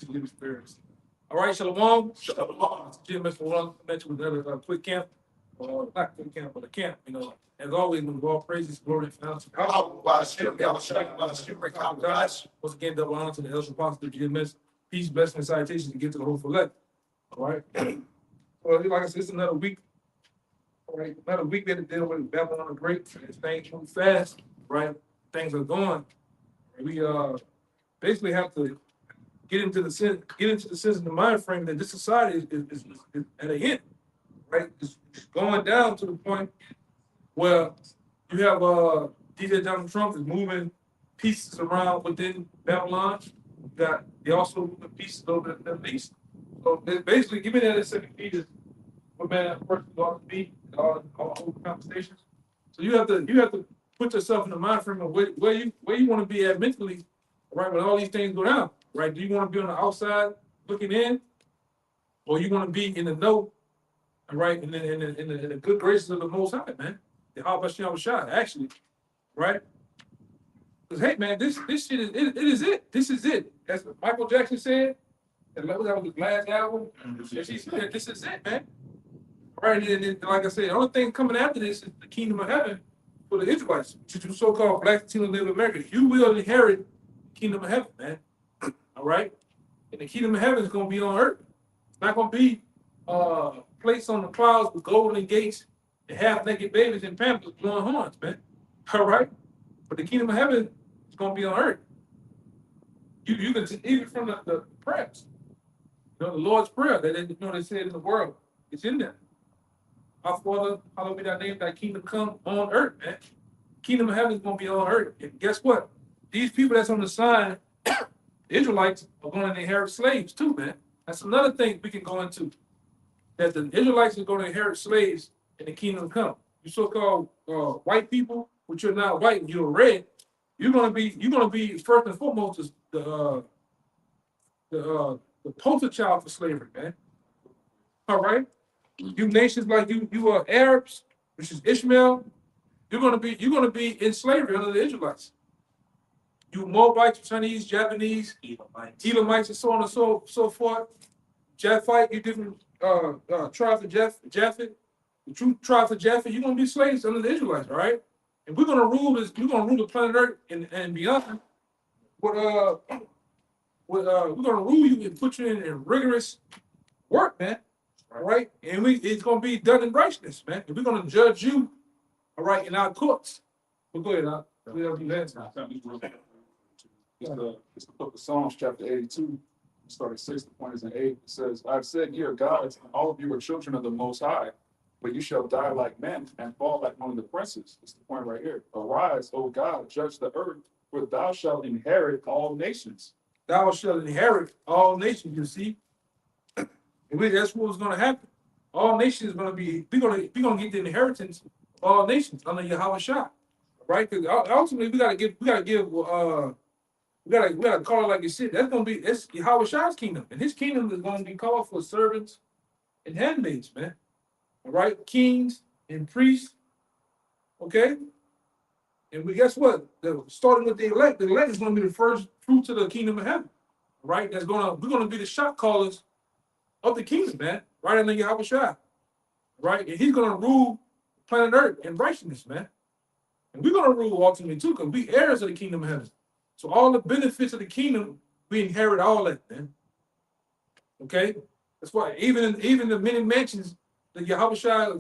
living spirits. All right, Shalom. Shalom. Jim, Mr. One mentioned with another quick camp, or not quick camp, but a camp. As always, with all praises, glory, and honor to God. Once again, double honor to the elder apostle of GMS. Peace, blessing, and salutations to get to the hopeful elect. All right. Well, like I said, it's another week. All right, another week that to deal with Babylon the Great. As things move fast, right? Things are going. We basically have to get into the sense of the mind frame that this society is at an end, right? It's going down to the point where you have DJ Donald Trump is moving pieces around within Babylon. They also moving pieces over the Middle East. So it's basically, give me that in 2 Peter, what man that person ought to be, all conversations. So you have to put yourself in the mind frame of where you want to be at mentally, right? When all these things go down, right? Do you want to be on the outside looking in, or you want to be in the know, right? In the good graces of the Most High, man. The Habashim Shah, actually, right? Because hey, man, this shit is it. This is it. As Michael Jackson said, and that was the last album. And she said, "This is it, man." Right, and then, like I said, the only thing coming after this is the kingdom of heaven for the Israelites, which is so-called Black Latino Native Americans. You will inherit the kingdom of heaven, man. All right, and the kingdom of heaven is going to be on earth. It's not going to be placed on the clouds with golden gates and half-naked babies and pampers blowing horns, man. All right, but the kingdom of heaven is going to be on earth. You can even from the prayers, the Lord's prayer that they said in the world, it's in there. Our Father, hallowed be thy name, thy kingdom come on earth, man. Kingdom of heaven is going to be on earth. And guess what? These people that's on the side, the Israelites, are going to inherit slaves too, man. That's another thing we can go into. That the Israelites are going to inherit slaves in the kingdom come. You so-called white people, which you're not white, you're red. You're going to be first and foremost the poster child for slavery, man. All right. You nations like you are Arabs, which is Ishmael, you're gonna be in slavery under the Israelites. You Moabites, Chinese, Japanese, Edomites, and so on and so forth. Japhite, you different tribes of Japhet, the true tribes of Japhet, you're gonna be slaves under the Israelites, all right? And we're gonna rule the planet Earth and beyond. We're gonna rule you and put you in rigorous work, man. All right, and it's gonna be done in righteousness, man. And we're gonna judge you, all right, in our courts. But go ahead, we have last time. It's the book of Psalms, chapter 82, starting 6, the point is in 8. It says, "I've said, ye are gods, and all of you are children of the Most High, but you shall die like men and fall like one of the princes." It's the point right here. "Arise, O God, judge the earth, for thou shalt inherit all nations." Thou shalt inherit all nations, you see. That's what's going to happen. All nations going to be. We're going to get the inheritance of all nations under Yahweh Shah, right? Because ultimately we got to call it like it's shit. That's Yahweh Shah's kingdom, and his kingdom is going to be called for servants and handmaids, man. All right, kings and priests. Okay, and guess what? Starting with the elect is going to be the first fruits of the kingdom of heaven, right? We're going to be the shot callers of the kingdom, man, right under Yahweh Shah, right? And he's going to rule planet Earth in righteousness, man. And we're going to rule ultimately too, because we heirs of the kingdom of heaven. So all the benefits of the kingdom, we inherit all that, man. Okay? That's why even the many mansions that Yahweh Shah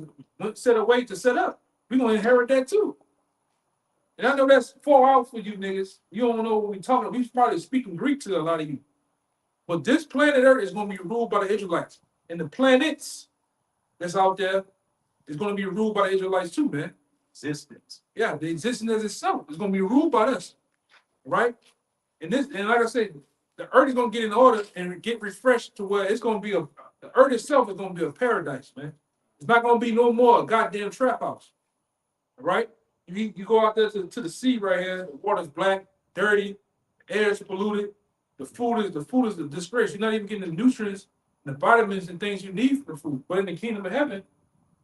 set away to set up, we're going to inherit that too. And I know that's far out for you niggas. You don't know what we're talking about. We're probably speaking Greek to a lot of you. But this planet Earth is going to be ruled by the Israelites. And the planets that's out there is going to be ruled by the Israelites too, man. Existence. Yeah, the existence as itself is going to be ruled by us. Right? And like I said, the earth is going to get in order and get refreshed to where it's going to be the earth itself is going to be a paradise, man. It's not going to be no more a goddamn trap house. All right? You go out there to the sea right here, the water's black, dirty, the air is polluted. The food is a disgrace. You're not even getting the nutrients, the vitamins, and things you need for the food. But in the kingdom of heaven,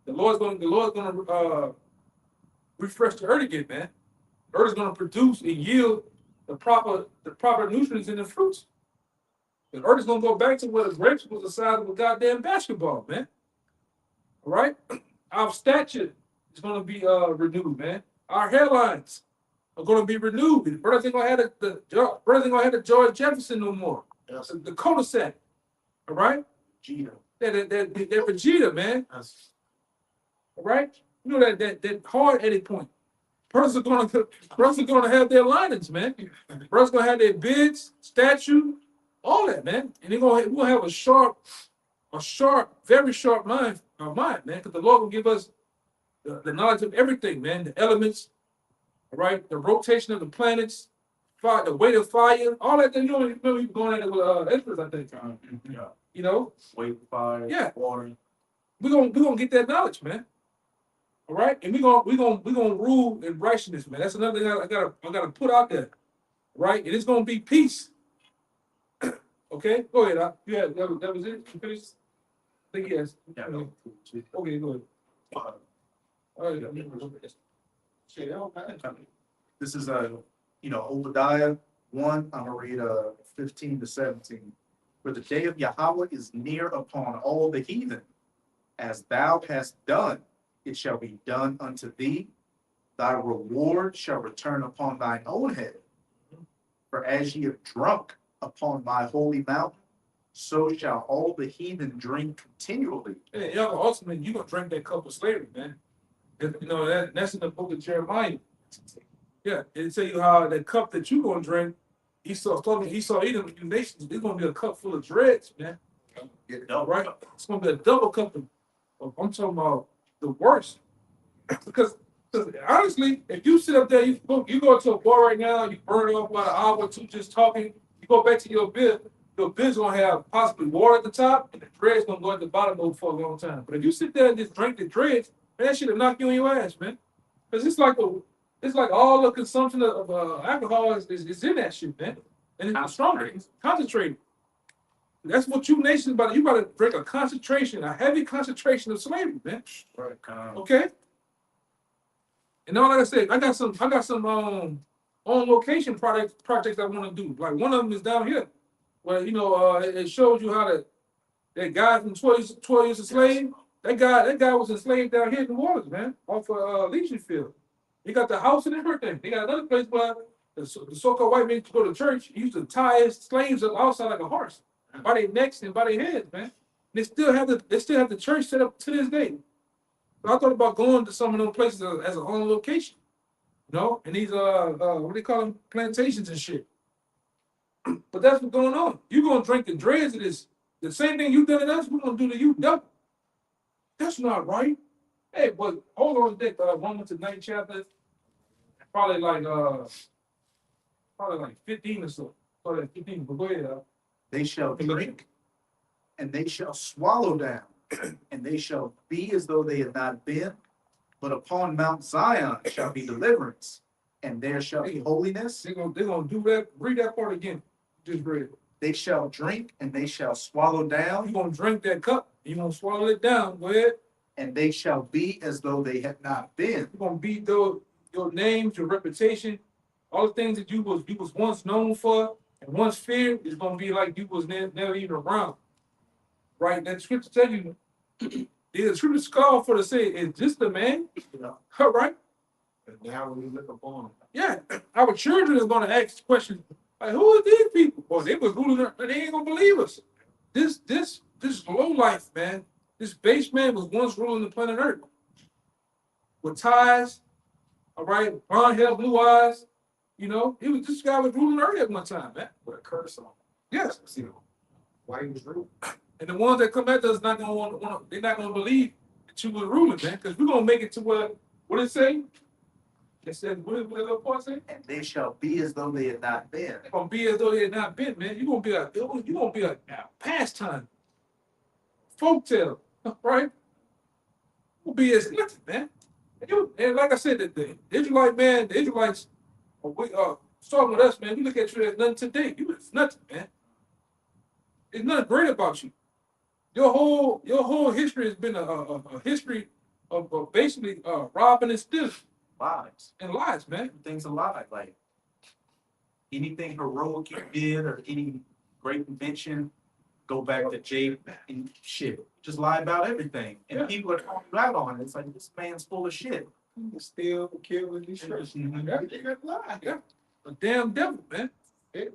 the Lord's going to refresh the earth again, man. The earth is going to produce and yield the proper nutrients in the fruits. The earth is gonna go back to where the grapes was the size of a goddamn basketball, man. All right? Our stature is gonna be renewed, man. Our hairlines are gonna be renewed. Brothers ain't gonna have brothers ain't gonna have the George Jefferson no more. Yes. The cul-de-sac. All right? Gina. That Vegeta, man. That's All right? You know that hard edit point. Brothers are gonna have their linings, man. Brothers gonna have their bids, statue, all that, man. And we'll have a sharp, very sharp mind, man, because the Lord will give us the knowledge of everything, man. The elements, all right, the rotation of the planets, fire, the weight of fire, all that. You know, remember you going at it with Ezra, I think. yeah. You know, Weight, fire, Yeah. water. we gonna get that knowledge, man. All right, and we gonna rule in righteousness, man. That's another thing I gotta put out there, right? And it's gonna be peace. Okay, go ahead. Yeah, that was it. You finished? I think yes. Yeah. Okay, go ahead. Uh, All right. Shit, This is Obadiah 1. I'm gonna read 15 to 17. For the day of Yahweh is near upon all the heathen. As thou hast done, it shall be done unto thee. Thy reward shall return upon thine own head. For as ye have drunk upon my holy mountain, so shall all the heathen drink continually. Hey, y'all, ultimately, you gonna drink that cup of slavery, man. You know that's in the book of Jeremiah. Yeah, it tell you how that cup that you gonna drink. Esau eating the nations. It's gonna be a cup full of dregs, man. All Right? It's gonna be a double cup I'm talking about the worst. Because honestly, if you sit up there, you go to a bar right now, you burn off about an hour or two just talking, you go back to your bill's gonna have possibly water at the top, and the dregs gonna go at the bottom of it for a long time. But if you sit there and just drink the dregs, man, that shit'll knock you on your ass, man. Because it's like all the consumption of alcohol is in that shit, man. And it's stronger, it's concentrated. That's what you nations about. You about to drink a heavy concentration of slavery, man. right. Okay. And now, like I said, I got some on location projects I want to do. Like one of them is down here, where it shows you how that guy from 12 years a slave. That guy was enslaved down here in the waters, man, off of Legion Field. He got the house and everything. They got another place where the so-called white men to go to church. He used to tie his slaves up outside like a horse, by their necks and by their heads, man. They still have the church set up to this day. So I thought about going to some of those places as a home location, and these what they call them, plantations and shit. But that's what's going on. You're gonna drink the dregs of this. The same thing you done to us, we're gonna do to you double. That's not right. Hey, but hold on, Dick. Romans the 9th chapter, probably like 15 or so. Probably like 15. But go ahead. They shall drink, and they shall swallow down, and they shall be as though they had not been. But upon Mount Zion shall be deliverance, and there shall be holiness. They're gonna do that. Read that part again. Just read it. They shall drink, and they shall swallow down. You're gonna drink that cup. You're gonna swallow it down. Go ahead. And they shall be as though they had not been. You're gonna beat your names, your reputation, all the things that you was once known for and once feared is gonna be like you was never even around. Right? That scripture tell you, the scripture call for to say, is this the man? All right. And now when we look upon them, Yeah, our children is gonna ask questions like, who are these people? Boy, they was ruling, they ain't gonna believe us. This low life, man. This base man was once ruling the planet Earth with ties, all right, blonde hair, blue eyes. This guy was ruling Earth at one time, man. with a curse on. Yes. Why he was ruling. And the ones that come at us not gonna they're not gonna believe that you were ruling, man, because we're gonna make it to what did it say? It said, what did the little part say? And they shall be as though they had not been. They're gonna be as though they had not been, man. You're gonna be a pastime, folktale, right? Will be as nothing, man. And like I said, the Israelites, starting with us, man. We look at you as nothing today. You is nothing, man. There's nothing great about you. Your whole history has been a history of basically robbing and stealing Lies. and lies, man. Things alive. Like anything heroic you did or any great invention. Go back to Jay and shit. Just lie about everything. And Yeah. people are calling you out on it. It's like, this man's full of shit. Steal, kill, and destroy. Mhm. Everything got lie. Yeah. A damn devil, man.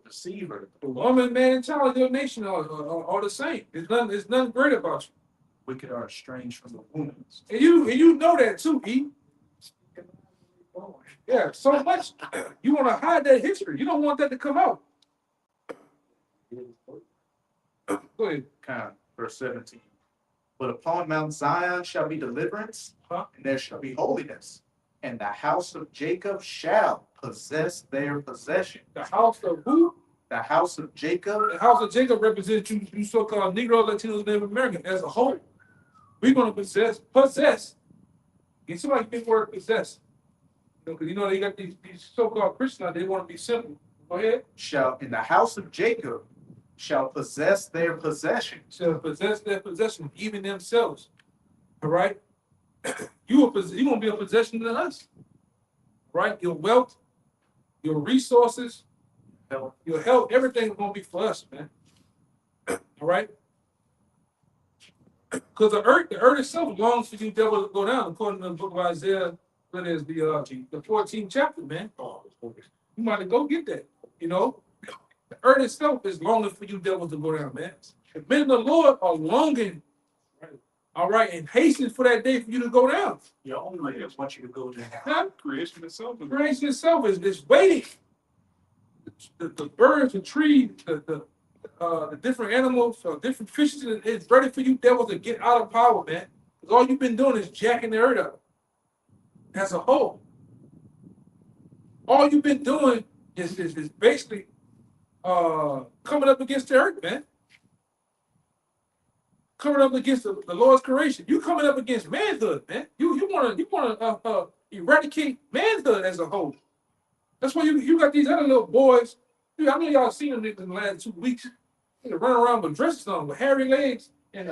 Deceiver. The woman, man, and child of your nation are the same. There's nothing great about you. Wicked are estranged from the womb. And you know that too, E. Yeah, so much you want to hide that history. You don't want that to come out. Go ahead. Kind of, verse 17. But upon Mount Zion shall be deliverance, Huh? and there shall be holiness, and the house of Jacob shall possess their possession. The house of who? The house of Jacob, The house of Jacob represents you so-called Negro, Latinos, Native American as a whole. We're gonna possess. Get somebody big word possess. Because you know they got these so-called Christians out there, they want to be simple. Go ahead. shall in the house of Jacob shall possess their possession. Shall possess their possession, even themselves. All right. You gonna be a possession to us. Right? Your wealth, your resources, your health, everything's gonna be for us, man. All right. Because the earth itself belongs for you, devil, to go down, according to the book of Isaiah. That is the 14th chapter, man. You might go get that. You know, the earth itself is longing for you, devils, to go down, man. The men of the Lord are longing, all right, and hastening for that day for you to go down. Your own leaders want you to go there. Huh? Creation itself. Creation itself is waiting. The birds, the trees, the different animals, different fishes, it's ready for you devils to get out of power, man. Because all you've been doing is jacking the earth up as a whole. All you've been doing is basically coming up against the earth, man. Coming up against the Lord's creation. You coming up against manhood, man. You wanna eradicate manhood as a whole. That's why you got these other little boys. Dude, I know y'all seen them in the last 2 weeks. They run around with dresses on, with hairy legs and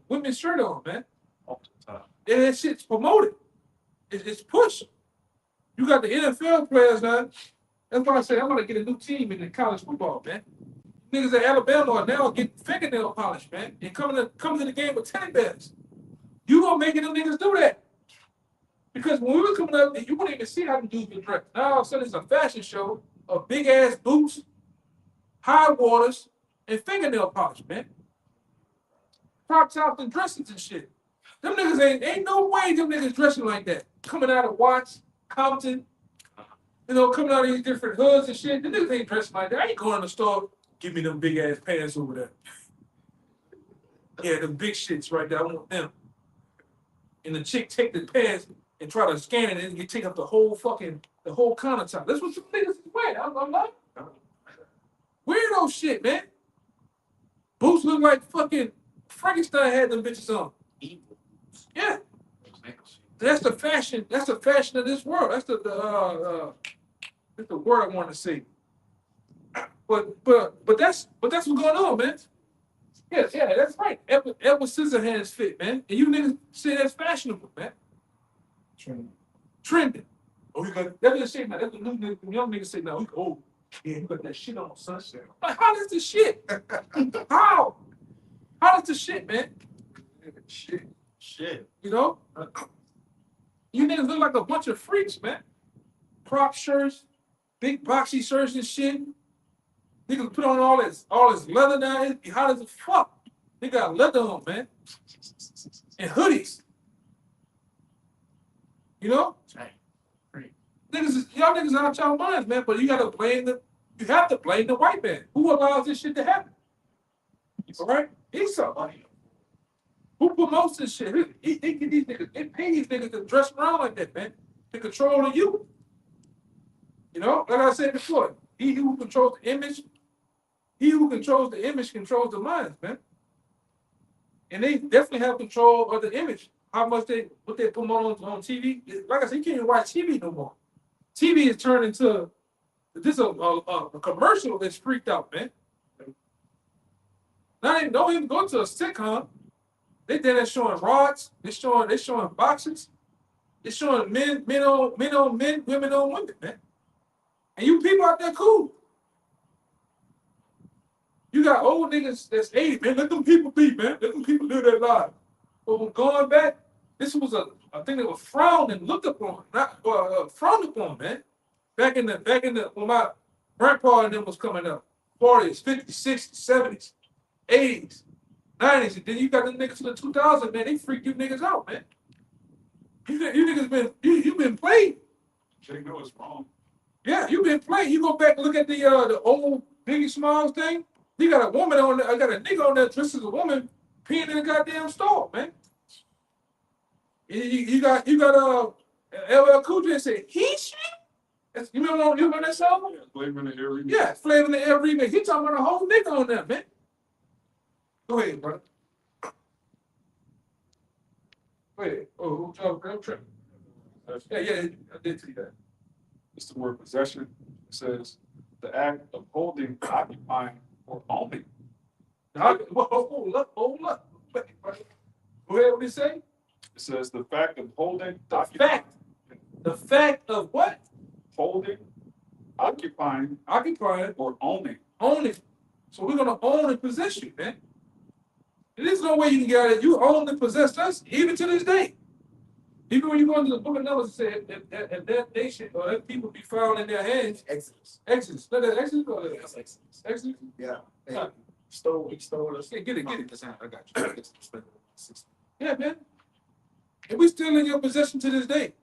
women's shirt on, man. All the time. And that shit's promoted. It's pushed. You got the NFL players now. That's why I say I'm gonna get a new team in the college football, man. Niggas at Alabama are now getting fingernail polish, man, and coming to the game with teddy bears. You gonna make them niggas do that? Because when we were coming up, you wouldn't even see how them dudes been dressed. Now all of a sudden it's a fashion show of big ass boots, high waters, and fingernail polish, man. Crop tops and dresses and shit. Them niggas ain't no way them niggas dressing like that. Coming out of Watts, Compton, coming out of these different hoods and shit. The niggas ain't dressing like that. I ain't going to the store. Give me them big ass pants over there. Yeah, them big shits right there. I want them. And the chick take the pants and try to scan it and you take up the whole countertop. That's what some niggas is wearing. I'm like, weirdo shit, man. Boots look like fucking Frankenstein had them bitches on. Yeah. That's the fashion. That's the fashion of this world. That's that's the word I want to say. But that's what's going on, man. Yeah, that's right. Edward Scissorhands fit, man. And you niggas say that's fashionable, man. Trending. Oh, you got that's the shit, man. That's the new niggas, young niggas say now. Oh, yeah, you got that shit on sunset. Like, how is the shit? How? How is the shit, man? Shit. You know? You niggas look like a bunch of freaks, man. Crop shirts, big boxy shirts and shit. Niggas put on all this leather down here. Be hot as a fuck. They got leather on, man. And hoodies. You know? Y'all niggas out y'all minds, man. But you have to blame the white man. Who allows this shit to happen? All right? Esau. Who promotes this shit? They get these niggas, they pay these niggas to dress around like that, man. To control the youth. You know, like I said before, he who controls the image controls the minds, man. And they definitely have control of the image. How much what they promote on TV. Like I said, you can't even watch TV no more. TV is turned into a commercial that's freaked out, man. Don't even go to a sitcom. They did that showing rods. They're showing boxes. They're showing men on men, women on women, man. And you people out there cool. You got old niggas that's 80, man. Let them people be, man. Let them people live their lives. But when going back, this was a thing that was frowned and looked upon, not frowned upon, man. Back in the when my grandpa and them was coming up, 40s, 50s, 60s, 70s, 80s, 90s, and then you got them niggas to the 2000s, man. They freak you niggas out, man. You niggas you been played. Jay know it's wrong. Yeah, you been played. You go back and look at the old Biggie Smalls thing. You got a woman on there, I got a nigga on there dressed as a woman peeing in the goddamn store, man. You got LL Cool J say he shit. You remember that song? Yeah, Flavor in the Air remix. Yeah, Flavor in the Air remix. He talking about a whole nigga on there, man. Go ahead, brother. Go ahead. Oh, I'm tripping. Yeah, I did see that. It's the word possession. It says the act of holding, occupying, or owning. Hold up. Wait, go ahead, what did he say? It says the fact of holding, The fact of what? holding, occupying, Occupying, or owning. owning. So we're gonna own and possess you, man. There's no way you can get out of it. You own and possess us, even to this day. Even when you go into the book of Numbers, it said that nation or that people be found in their hands. Exodus. No, that's Exodus. Or that's Exodus. Exodus. Yeah. Huh. He stole us. Yeah, get it. I got you. Yeah, man. And we still in your possession to this day.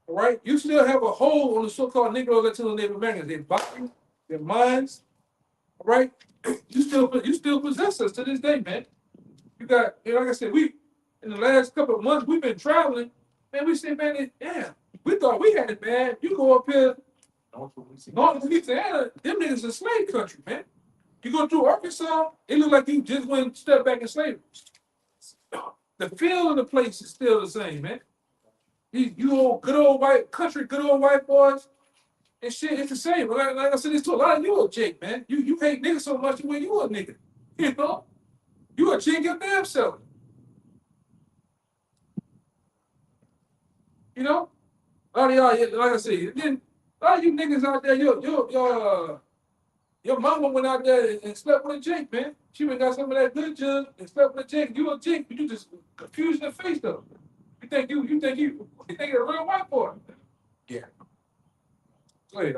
All right? You still have a hold on the so-called Negro Latino Native Americans. Their bodies, their minds. All right? You still possess us to this day, man. You got, like I said, we in the last couple of months we've been traveling. Man, we said, man, we thought we had it bad. You go up here, North Louisiana, them niggas a slave country, man. You go through Arkansas, it look like you just went step back in slavery. The feel of the place is still the same, man. You old good old white country, good old white boys, and shit, it's the same. Like I said, it's to a lot of you, Jake, man. You hate niggas so much when you a nigga. You know? You a Jake your damn self. You know? A lot of y'all, like I said, then a lot of you niggas out there, your mama went out there and slept with a Jake, man. She went got some of that good junk and slept with a Jake. You a Jake, but you just confused the face though. You think you're a real white boy. Yeah. Go ahead.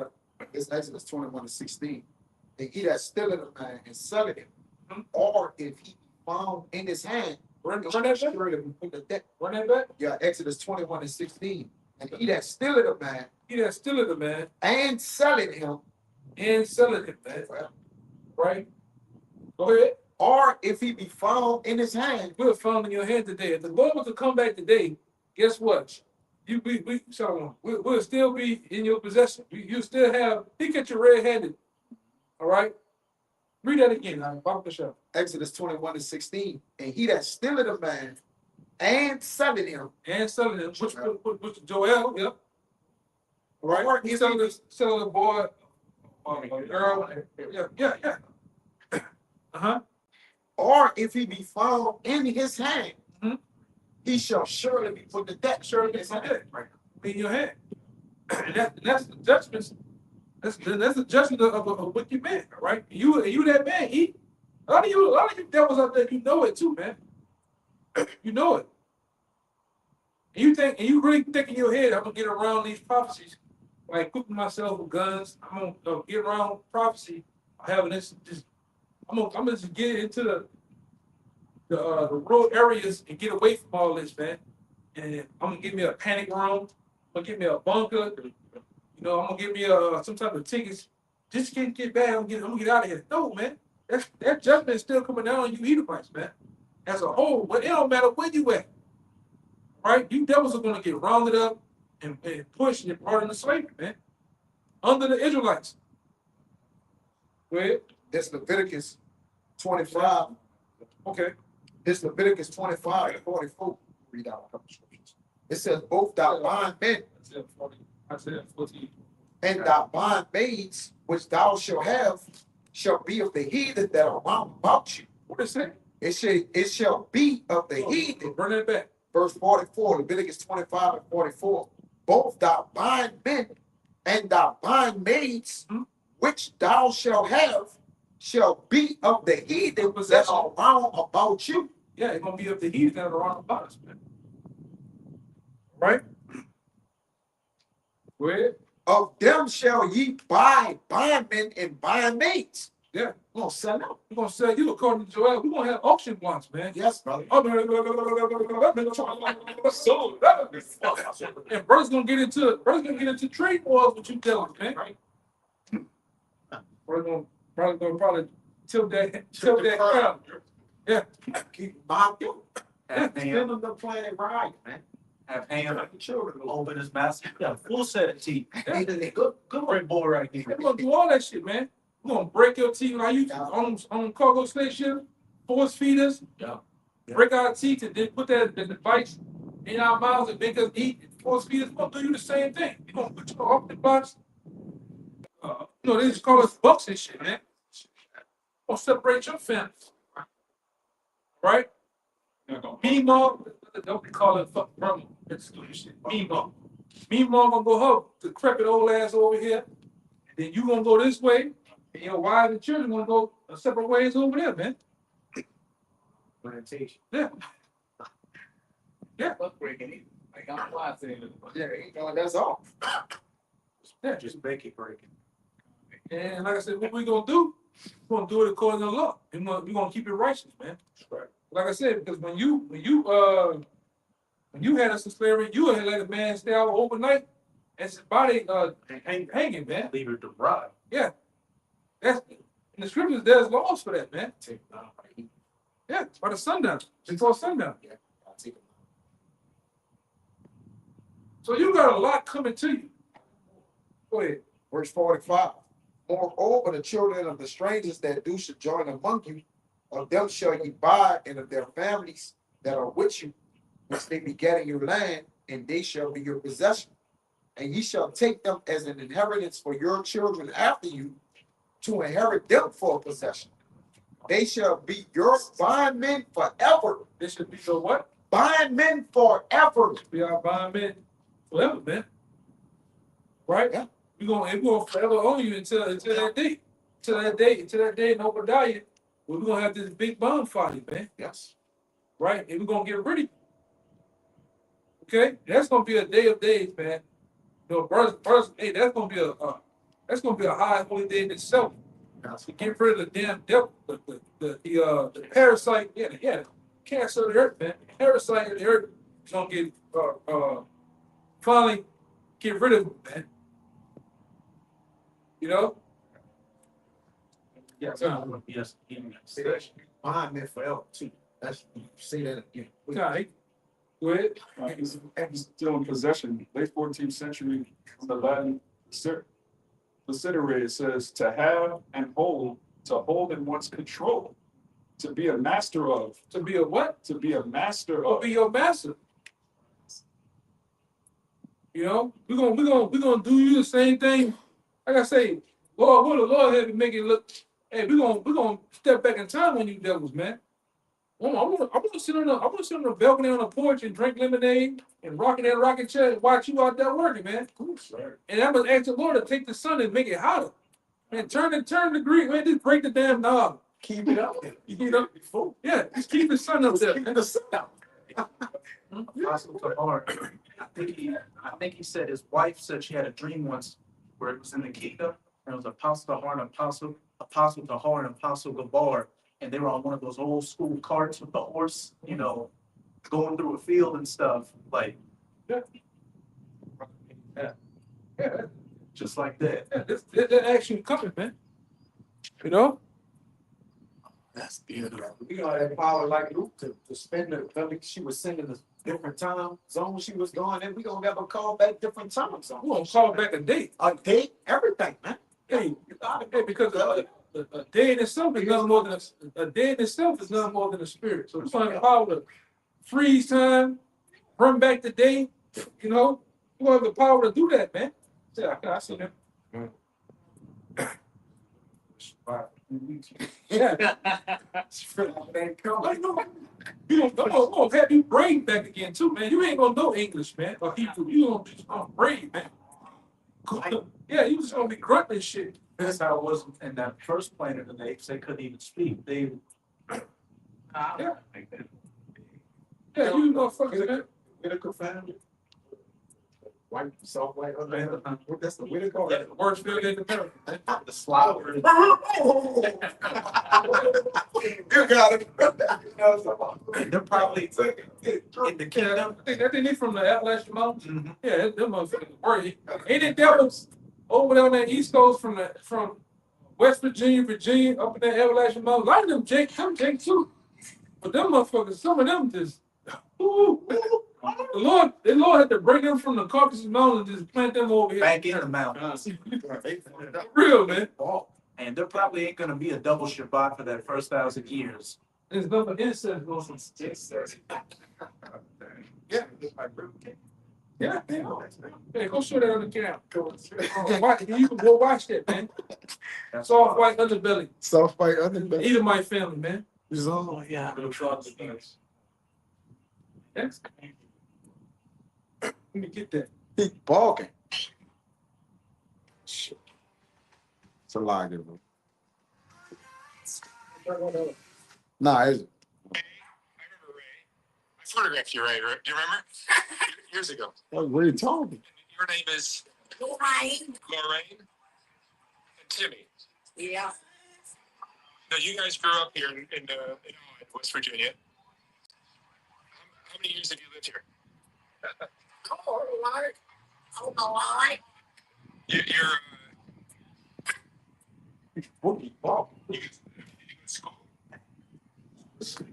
It's Exodus 21:16. And he that stealeth a man and selleth him, Mhm. or if he be found in his hand, Run that back. put the debt. Run that back. Yeah, Exodus 21:16. And he that stealeth a man He that stealeth a man and selleth him, and selleth him, man. Right? Go ahead. or if he be found in his hand, We're found in your hand today. If the Lord was to come back today, guess what? We'll still be in your possession. You still have, he catch you red-handed. All right? Read that again. Bible show. Exodus 21:16. And he that stealeth a man and selleth him, And selling him, which Joel, yep. All right? Or He's if selling a boy, a girl. Yeah. Uh-huh. or if he be found in his hand, Mhm. he shall surely be put to death. Surely in his It's hand. right. In your hand. And that's the judgment. That's the judgment of a wicked man, all right? You that man, a lot of you devils out there, you know it too, man. You know it. And you really think in your head, I'm gonna get around these prophecies, like equipping myself with guns. I'm gonna get around prophecy, having this. I'm gonna just get into the rural areas and get away from all this, man. And I'm gonna give me a panic room. I'm gonna give me a bunker. You know, I'm gonna give me some type of tickets. Just can't get bad. I'm gonna get out of here. No, man. That judgment is still coming down on you Edomites, man. As a whole, but it don't matter where you at. Right? You devils are gonna get rounded up and pushed and brought into slavery, man. Under the Israelites. Go ahead. That's Leviticus 25. Okay. This Leviticus 25:44. Read out a couple scriptures. It says, both thy bondmen I said 14. and thy bondmaids, which thou shalt have, shall be of the heathen that are round about you. What is that? It shall be of the heathen. Run that back. Verse 44, Leviticus 25:44. Both thy bondmen and thy bondmaids, Mhm. which thou shalt have, shall be of the heathen that are round about you. Yeah, it's gonna be up to heathen that are around about us, man. Right? Go ahead. Of them shall ye buy bondmen and bondmaids. Yeah. We're gonna sell out. We're gonna sell you according to Joel. We're gonna have auction blocks, man. Yes, brother. And brothers gonna get into trade wars with you devils, man. Brothers gonna probably tilt that crown. Yeah. Keep buying you. Have Spend Ham, them the planet right, man. have Ham The children. open his mouth. He got a full set of teeth. Good Good boy right here. We're gonna do all that shit, man. We're gonna break your teeth like you on cargo station, force feeders. Yeah. Break our teeth and then put that the device in our mouths and make us eat. Force feeders, we're gonna do you the same thing. We're gonna put you off the box. They just call us bucks and shit, man. We're gonna separate your families. Right? Meemaw, don't be calling fuck brother. That's stupid shit. Meemaw. Meemaw gonna go her decrepit old ass over here. And then you gonna go this way. And your wives and children gonna go separate ways over there, man. Plantation. Yeah. Yeah. Fuck breaking it. Like I'm fly saying. Yeah, that's all. Yeah. Just make it breaking. And like I said, what we gonna do? We're gonna do it according to the law. We're gonna keep it righteous, man. Right. Like I said, because when you had us in slavery, you had let a man stay out overnight and his body hanging, man. Leave it to rot. Yeah. That's in the scriptures, there's laws for that, man. Yeah, by the sundown, before sundown. So you got a lot coming to you. Go ahead. Verse 45. Moreover, the children of the strangers that do sojourn among you, of them shall ye buy, and of their families that are with you, which they beget in your land, and they shall be your possession. And ye shall take them as an inheritance for your children after you, to inherit them for a possession. They shall be your bondmen forever. This should be your what? Bondmen forever. Be our bondmen forever, man. Right? Yeah. We're gonna forever own you until that day. Until that day in Obadiah, we're gonna have this big bonfire, man. Yes. Right? And we're gonna get rid of you. Okay? That's gonna be a day of days, man. Brothers, hey, that's gonna be a high holy day in itself. To get rid of the damn devil, the parasite, the cancer of the earth, man. The parasite of the earth is gonna get finally get rid of him, man. You know? Yes. Yes. Bondmen forever too. That's say that again. Okay. Go ahead. Still in possession, late 14th century, in the Latin Licidere says to have and hold, to hold in one's control, to be a master of, To be a what? to be a master Or of. be your master. You know, we're gonna do you the same thing. Like I say, Lord, what the Lord had to make it look. Hey, we're gonna step back in time on you devils, man. I'm gonna sit on the balcony on the porch and drink lemonade and rocking that rocking chair and watch you out there working, man. And I'm gonna ask the Lord to take the sun and make it hotter. Man, turn the degree, man, just break the damn knob. Keep it up. You know? Yeah, just keep the sun up there, Keep man. the sun out. Apostle Tahar, I think he said his wife said she had a dream once where it was in the kingdom. And it was Apostle Tahar and Apostle Tahar and Apostle Gabar. And they were on one of those old school carts with the horse, going through a field and stuff, like Yeah, just like that. that action coming, man. You know? That's beautiful. We gonna have power like Luke to spend the she was sending the different time zone she was going in. We gonna have a call back different time We're zone. gonna call back a date. A date, everything, man. Hey, because a day in itself is nothing more than a day in itself is nothing more than a spirit. So we're gonna have power to freeze time, run back the day. You know, we gonna have the power to do that, man. Yeah, I see that. Yeah. We're gonna have you brain back again too, man. You ain't gonna know English, man, or Hebrew. You gonna be brain, man. Yeah, you just gonna be grunting shit. That's how it was in that first Planet of the Apes. They couldn't even speak. They. Yeah. Yeah, you motherfuckers, man. Whitaker family. White, soft white, what that's the Whitaker? Yeah, the worst feeling in America. The Slavers. You got it. They're probably in the kingdom. I think that they from the Appalachian Mountains. Mhm. Yeah, them motherfuckers worry. Ain't it devils over there on that East Coast from West Virginia, up in that Appalachian Mountains? A lot of them Jake too. But them motherfuckers, some of them just ooh, the Lord had to bring them from the Caucasus Mountains and just plant them over here. Back in the mountains. Real, man. And there probably ain't gonna be a double Shabbat for that first 1,000 years. There's nothing incest going on. Yeah. Yeah, hey, go show that on the camera. You can go watch that, man. Soft white underbelly. Soft white underbelly. Edomite family, man. Oh, yeah. Yes. Let me get that. He balking. Shit. It's a lie, bro. Nah, it's I remember Ray. I photographed you, Ray. Do you remember? Years ago. what are you talking? Your name is Lorraine. Lorraine and Timmy. Yeah. Now, you guys grew up here in West Virginia. How many years have you lived here? Oh, Lord. Oh, Lord. You're Boogie ball. you go to school. So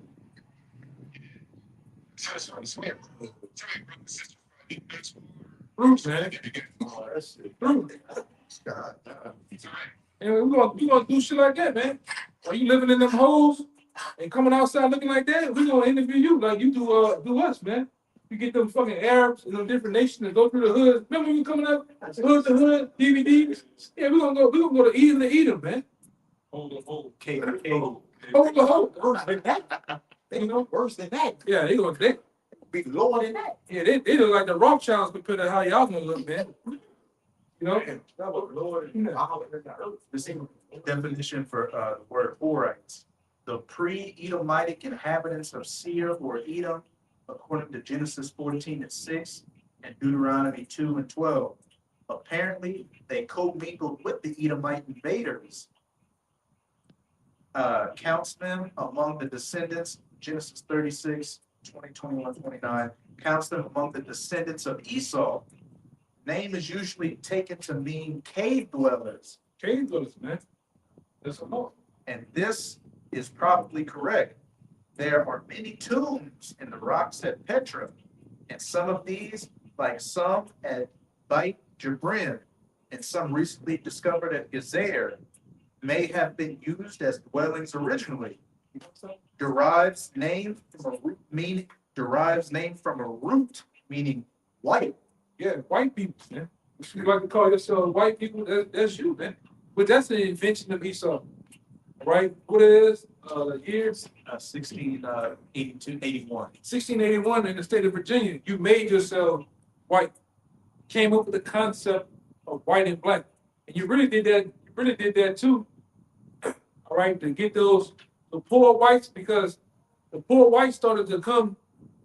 I swear. Tell my brother and sister you go to school. Roots, man. Oh, that's it. Roots. God. It's all right. And we gonna do shit like that, man. Are you living in them holes and coming outside looking like that? We gonna interview you like you do us, man. You get them fucking Arabs and them different nations that go through the hood. Remember when we coming up, hood to hood, DVD? Yeah, we gonna go to Edom, man. Hold K. Hold the hole. Worse than that. They know worse than that. Yeah, they Be lower than that. yeah, they look like the Rothschilds compared to how y'all gonna look, man. You know? This definition for the word Horites. The pre-Edomitic inhabitants of Seir or Edom, according to Genesis 14:6 and Deuteronomy 2:12. Apparently, they co-mingled with the Edomite invaders. Counts them among the descendants, Genesis 36, 20, 21, 29, counts them among the descendants of Esau. Name is usually taken to mean cave dwellers, Cave dwellers, man. That's a lot. and this is probably correct. There are many tombs in the rocks at Petra, and some of these, like some at Beit Jabrin, and some recently discovered at Gezer, may have been used as dwellings originally. Derives name from a root meaning white. Yeah, white people, man. If you like to call yourself white people, that's you, man. But that's the invention of Esau. Right? What it is, years 1682, 81. 1681 in the state of Virginia, you made yourself white. Came up with the concept of white and black. And you really did that too. All right, to get the poor whites, because the poor whites started to come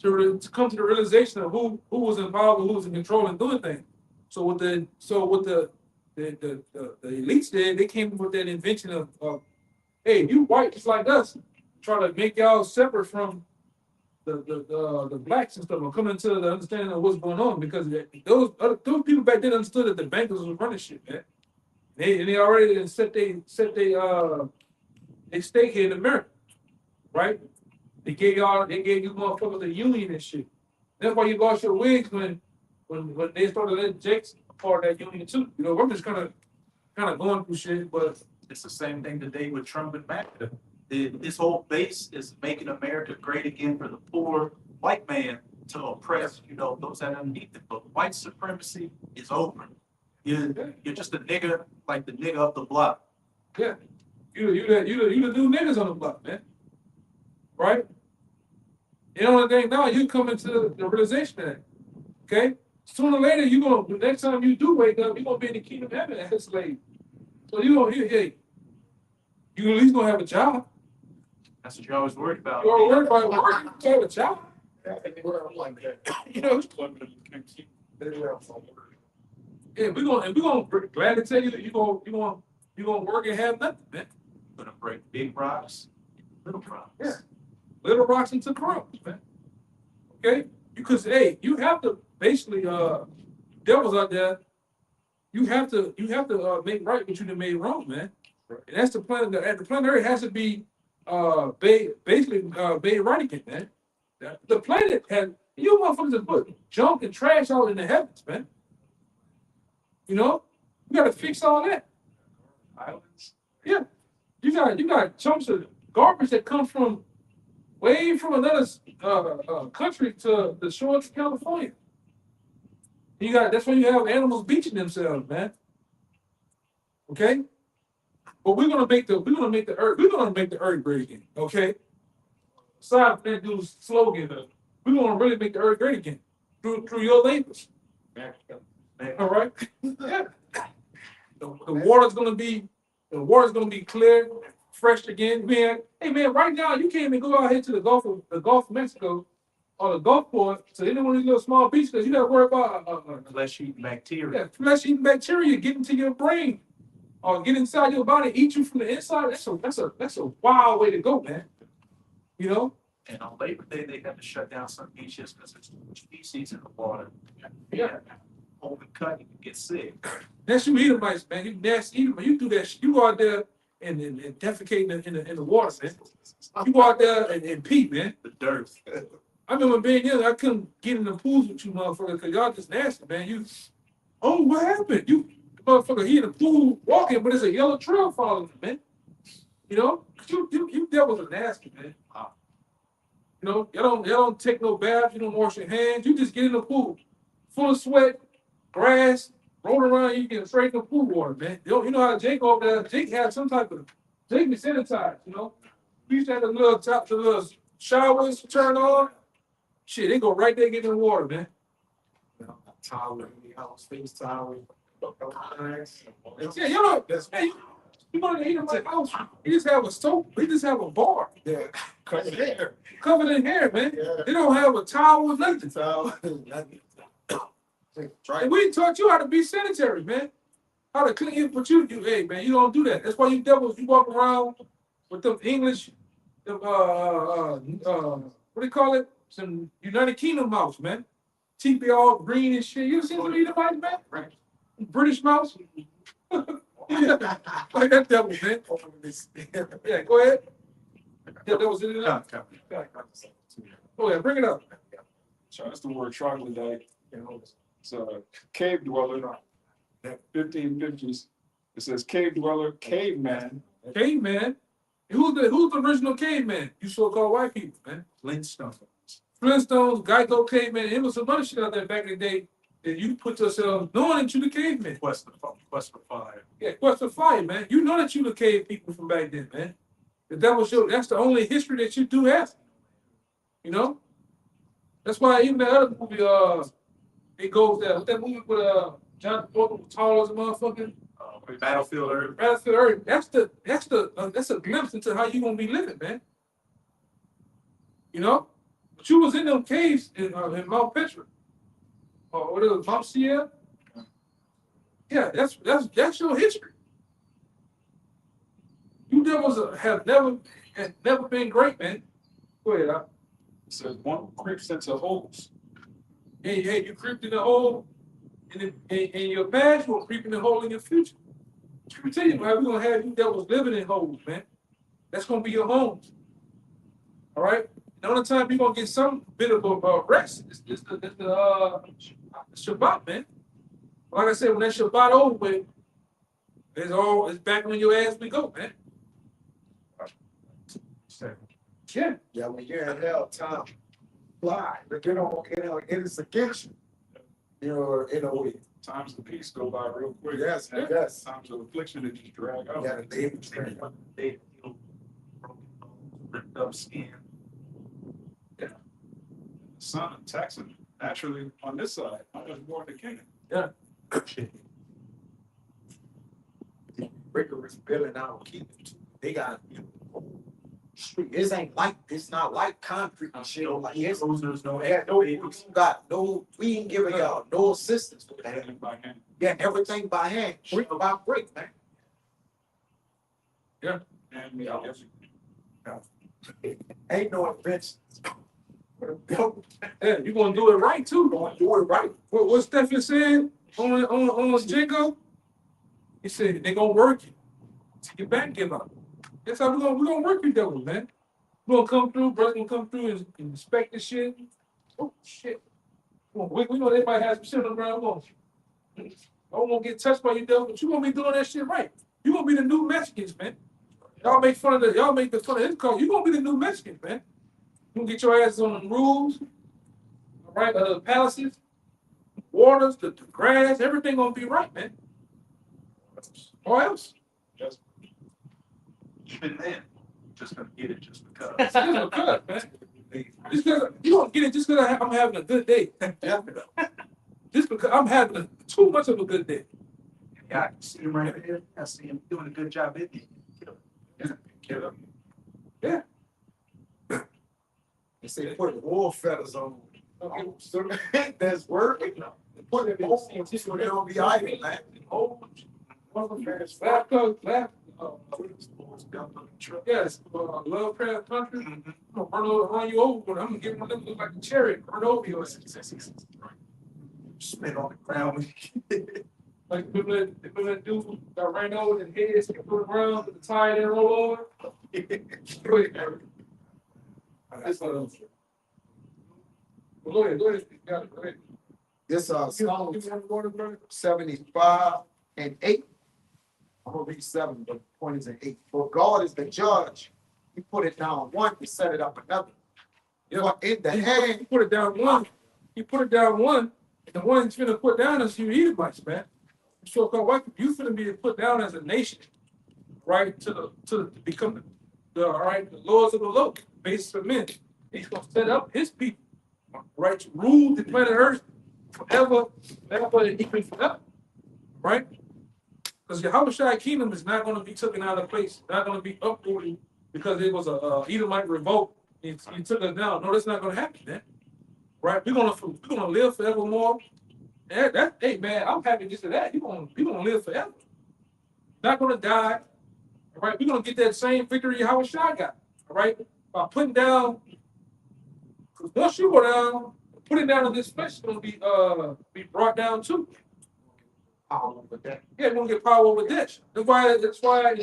to the realization of who was involved and who was in control and doing things. So what the elites did, they came up with that invention of hey, you white just like us, try to make y'all separate from the blacks and stuff, or coming to the understanding of what's going on, because those people back then understood that the bankers was running shit, man. They already set they stake here in America, right? They gave you motherfuckers a union and shit. That's why you lost your wigs when they started letting Jakes part of that union too. You know, I'm just kind of going through shit, but It's the same thing today with Trump and MAGA. This whole base is making America great again for the poor white man to oppress, those that are underneath it. But white supremacy is over. You're just a nigga, like the nigga up the block. yeah, you the new niggas on the block, man. Right? The only thing now, you come into the realization of that. Okay? Sooner or later, the next time you do wake up, you're gonna be in the kingdom of heaven as a slave. So hey, you at least gonna have a job. That's what you're always worried about. You are worried about work, you have a job. You know, yeah, we're gonna glad to tell you that you're gonna work and have nothing, man. Gonna break big rocks, little rocks. Yeah. Little rocks into crumbs, man. Okay? Because hey, you have to basically devils out there, you have to make right what you done made wrong, man. And that's the plan. The planet Earth has to be basically made right again, man. The planet has you motherfuckers have put junk and trash out in the heavens, man. You know, you gotta fix all that. Islands. Yeah. You got chunks of garbage that come from way from another country to the shores of California. That's why you have animals beaching themselves, man. Okay? But we're gonna make the earth great again, okay? Aside from that dude's slogan, we're gonna really make the earth great again through your labors. All right? Yeah. The water's gonna be clear, fresh again, man. Hey man, right now you can't even go out here to the Gulf of Mexico or the Gulf Port to any one of these little small beaches because you gotta worry about Flesh-eating bacteria. yeah, flesh-eating bacteria getting to your brain or get inside your body, eat you from the inside. That's a wild way to go, man. You know? And on Labor Day, they had to shut down some beaches because there's too much feces in the water. Yeah. Open cut, you can get sick. That's you Edomites, man. You nasty Edomite. You do that shit. You go out there and defecate in the water, man. You go out there and pee, man. The dirt. I remember being young, I couldn't get in the pools with you motherfuckers because y'all just nasty, man. What happened? You motherfucker, he in the pool walking, but it's a yellow trail following him, man. You know? You devils are nasty, man. You know, y'all don't take no baths, you don't wash your hands, you just get in the pool full of sweat, grass, rolling around, you get straight in the pool water, man. You know how Jake over there, Jake had some type of Jake be sanitized, you know. We used to have the little showers turn on. Shit, they go right there get in the water, man. Towel in the house, face towel. Yeah, you know, hey, you want to eat in my house? He just have a soap. He just have a bar. Yeah, cut your hair. Covered in hair, man. Yeah. They don't have a towel or nothing. Towel. And we taught you how to be sanitary, man. How to clean, but hey, man, you don't do that. That's why you devils, you walk around with them English, what do you call it? Some United Kingdom mouse, man. Teeth be all green and shit. You seen some Edomite, man? Right. British mouse. Yeah, like that devil, man. Yeah, go ahead. Yeah, that was it. Oh yeah, bring it up. So that's the word troglodyte. It's a cave dweller. 1550s. It says cave dweller, caveman. Caveman. Who's the original caveman? You so-called white people, man. Flintstones. Flintstones, Geico caveman. It was some other shit out there back in the day that you put yourself knowing that you the caveman. Quest for fire. Yeah, quest for fire, man. You know that you the cave people from back then, man. That's the only history that you do have. You know? That's why even that other movie, it goes there. With that movie with John Travolta was tall as a motherfucker. Battlefield Earth. Battlefield Earth. That's a glimpse into how you gonna be living, man. You know? But you was in them caves in Mount Petra. Or what it was, Mount Sierra? Yeah, that's your history. You devils have never been great, man. Go ahead. It says one creeps into holes. Hey, you creeped in the hole in your past, you'll creep in the hole in your future. Let me tell you, man, we're gonna have you devils living in holes, man. That's gonna be your homes. All right. The only time you're gonna get some bit of a rest is the Shabbat, man. Like I said, when that Shabbat over with, it's back on your ass we go, man. Yeah. Yeah, when you're in hell, time fly. But it is against you. You know, in a way. Times of peace go by real quick. Yes, And yes. Times of affliction that just drag out. Yeah, they train. They broken bones, ripped up skin. The sun and Texan naturally on this side. I was born the king. Yeah. rigorous building out keep it. They got street. It's not like concrete and shit. Like it's There's no yeah, no, we got no, we ain't giving y'all no assistance with that. Everything by hand. Yeah, everything by hand, brick by brick, man. And we got Ain't no invention. Yeah, you gonna do it right too. Gonna do it right. What Stephen said on Jingo? He said they gonna work you till your back give up. That's how we gonna work you devil, man. We gonna come through, brother gonna come through and inspect this shit. Oh shit. We know they might have some shit on the ground. I won't get touched by you devil, but you gonna be doing that shit right. You gonna be the new Mexicans, man. Y'all make fun of his culture. You gonna be the new Mexicans, man. You gonna get your asses on the rules, right? Palaces, waters, the grass, everything gonna be right, man. Or else. Even then, just gonna get it just because. Just because, man. Just because you don't get it just because I'm having a good day. Just because I'm having too much of a good day. Yeah, I can see him right there. I see him doing a good job at it. kill them. They say put wool feathers on. So that's working. Put it on so they don't be idle, man. Yes, love prayer country. I'm gonna run you over, but I'm gonna get one of them look like a chariot, run over you. Spit on the ground. Like the dude that ran over his head, so put it around with the tire and roll over. That's what I'm saying. Go ahead. You got it, go ahead. This Psalm Give me one water, brother. 75 and 8. I'm gonna read 7, but the point is in 8. For God is the judge. He put it down one, he set it up another. Yeah. For in the He hand, put it down one. He put it down one. And the one he's finna put down is you Edomites, man. So called white people, you finna be put down as a nation, right? To become the lords of the low, basis of men. He's gonna set up his people, right, to rule the planet Earth forever, and even forever, right? Because Yahweh Shai kingdom is not going to be taken out of place, not going to be uprooted because it was a Edomite revolt. He took us down. No, that's not going to happen, man. Right? We're gonna live forevermore. Hey man, I'm happy just to that. You're gonna live forever. Not gonna die. All right, we're gonna get that same victory Yahweh Shai got. All right, by putting down. Because once you go down, putting down in this flesh is gonna be brought down too. power over that. Yeah, we're gonna get power over that. That's why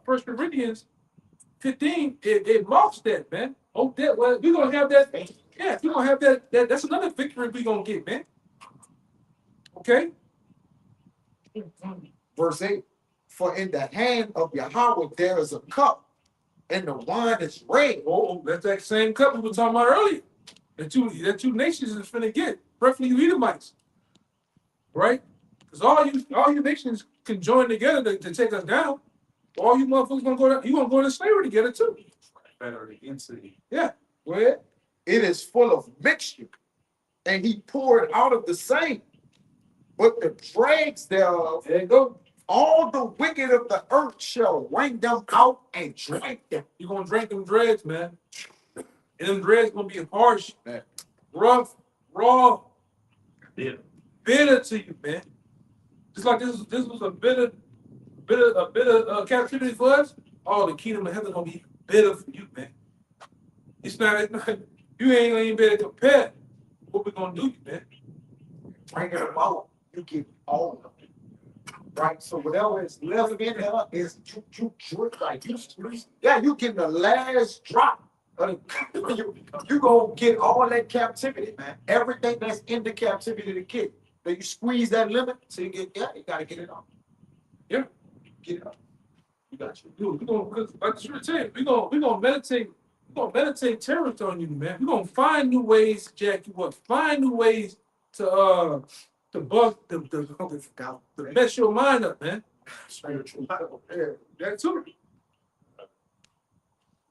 1 Corinthians 15, it marks that, man. Oh, that well, we're gonna have that. Yeah, we're gonna have that. That's another victory we're gonna get, man. Okay. Verse 8. For in the hand of Yahweh there is a cup, and the wine is red. Oh, that's that same cup we were talking about earlier. That two nations is finna get, preferably you Edomites, right? Because all you nations can join together to take us down. All you motherfuckers gonna go down. You gonna go into slavery together too. Better against it. Yeah. Go ahead. It is full of mixture, and he poured out of the same. But the dregs thereof, There you go. all the wicked of the earth shall wring them out and drink them. You're gonna drink them dreads, man. And them dreads gonna be harsh, Yeah. rough, raw, Yeah. bitter to you, man. Just like this was a bitter captivity for us. Oh, the kingdom of heaven gonna be bitter for you, man. It's not you ain't even better compare what we gonna do, man. Bringing them out, you get all of it. Right? So whatever is left in there is you drink like you get the last drop. You gonna get all that captivity, man. Everything that's in the captivity to get. Then you squeeze that limit so you gotta get it off. Yeah. Get it off. You got you. Dude, like the tell you, we're gonna meditate terrorist on you, man. We're gonna find new ways to jack you up, find new ways to mess your mind up, man. Spiritual. Yeah, that too.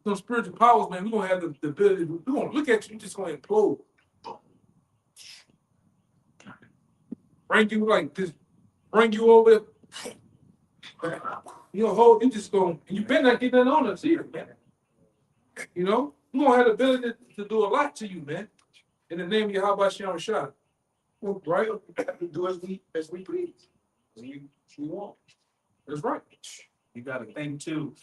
Some spiritual powers, man. We're gonna have the ability. We're gonna look at you, just gonna implode. Bring you like this, bring you over. you just going, and you better not get nothing on us either, man. You know, we gonna have the ability to do a lot to you, man. In the name of Yahweh Shem Shah. Right? Do as we please. We want. That's right. You gotta think too,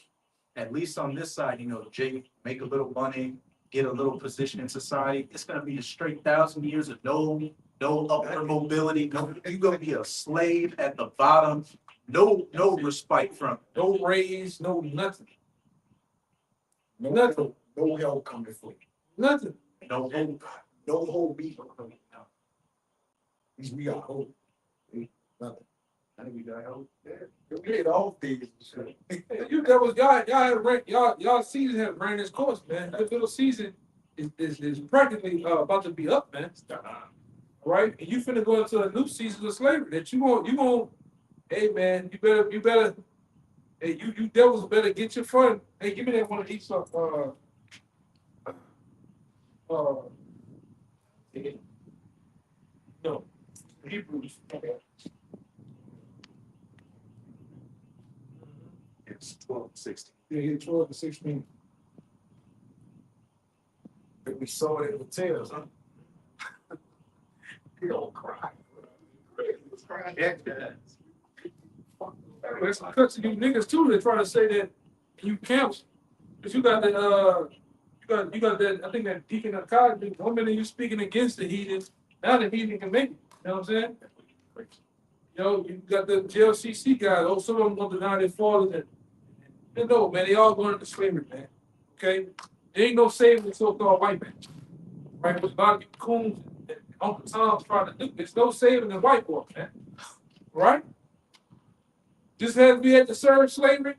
at least on this side, you know, Jake, make a little money, get a little position in society. It's gonna be a straight 1,000 years of no upward mobility. No, you're gonna be a slave at the bottom. No respite from. No raise, no nothing. No, Nothing. no help coming for you. Nothing. No hope. No whole beat. We got hope. Nothing. I think we got help. We had all things. You that was y'all had ran y'all season had ran its course, man. This little season is practically about to be up, man. Right? And you finna go into a new season of slavery that you won't hey man, you better hey you devils better get your fun. Hey, give me that one of these no Hebrews. It's 12:16. Yeah, 12 to 16. We saw it in the tails, huh? You don't cry. There's some cuts to you niggas too that try to say that you camps, but you got that you got that I think that Deacon Akkad, one minute you speaking against the heathen, now the heathen can make it. You know what I'm saying? You know, you got the JLCC guys, oh some of them gonna deny their fathers and no man, they all going into slavery, man. Okay? There ain't no saving the so-called white man. Right? What a lot of you coons and Uncle Tom's trying to do. There's no saving the white boy, man. Right? Just as we had to serve slavery,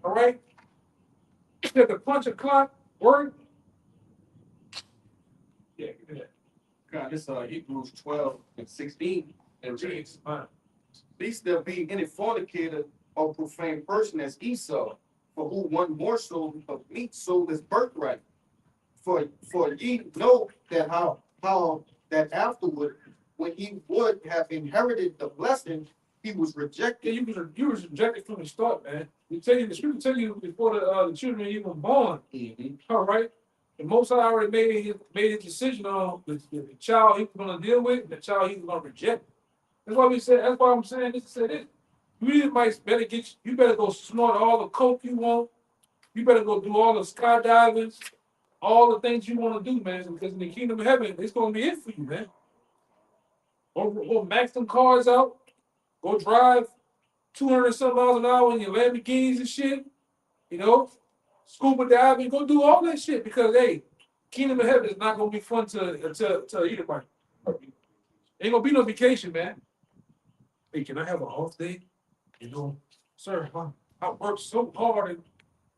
all right? We had to punch a clock, word. Yeah, give me that. God, this Hebrews 12:16, and reads, Fine. "Least there be any fornicator or profane person as Esau, for who one morsel of meat sold his birthright. For ye know that how that afterward, when he would have inherited the blessing, he was Yeah, rejected." you was rejected from the start, man. The scripture tell you before the children even born. All right. The Most High already made his decision on the child he was gonna deal with, and the child he was gonna reject. That's why that's why I'm saying this to say this. You better go snort all the coke you want. You better go do all the skydiving, all the things you want to do, man, because in the kingdom of heaven, it's gonna be it for you, man. Go max them cars out, go drive 200 some miles an hour in your Lamborghinis and shit, you know, scuba diving, go do all that shit because hey, kingdom of heaven is not gonna be fun to anybody. Ain't gonna be no vacation, man. Hey, can I have an off day? You know, sir, I worked so hard and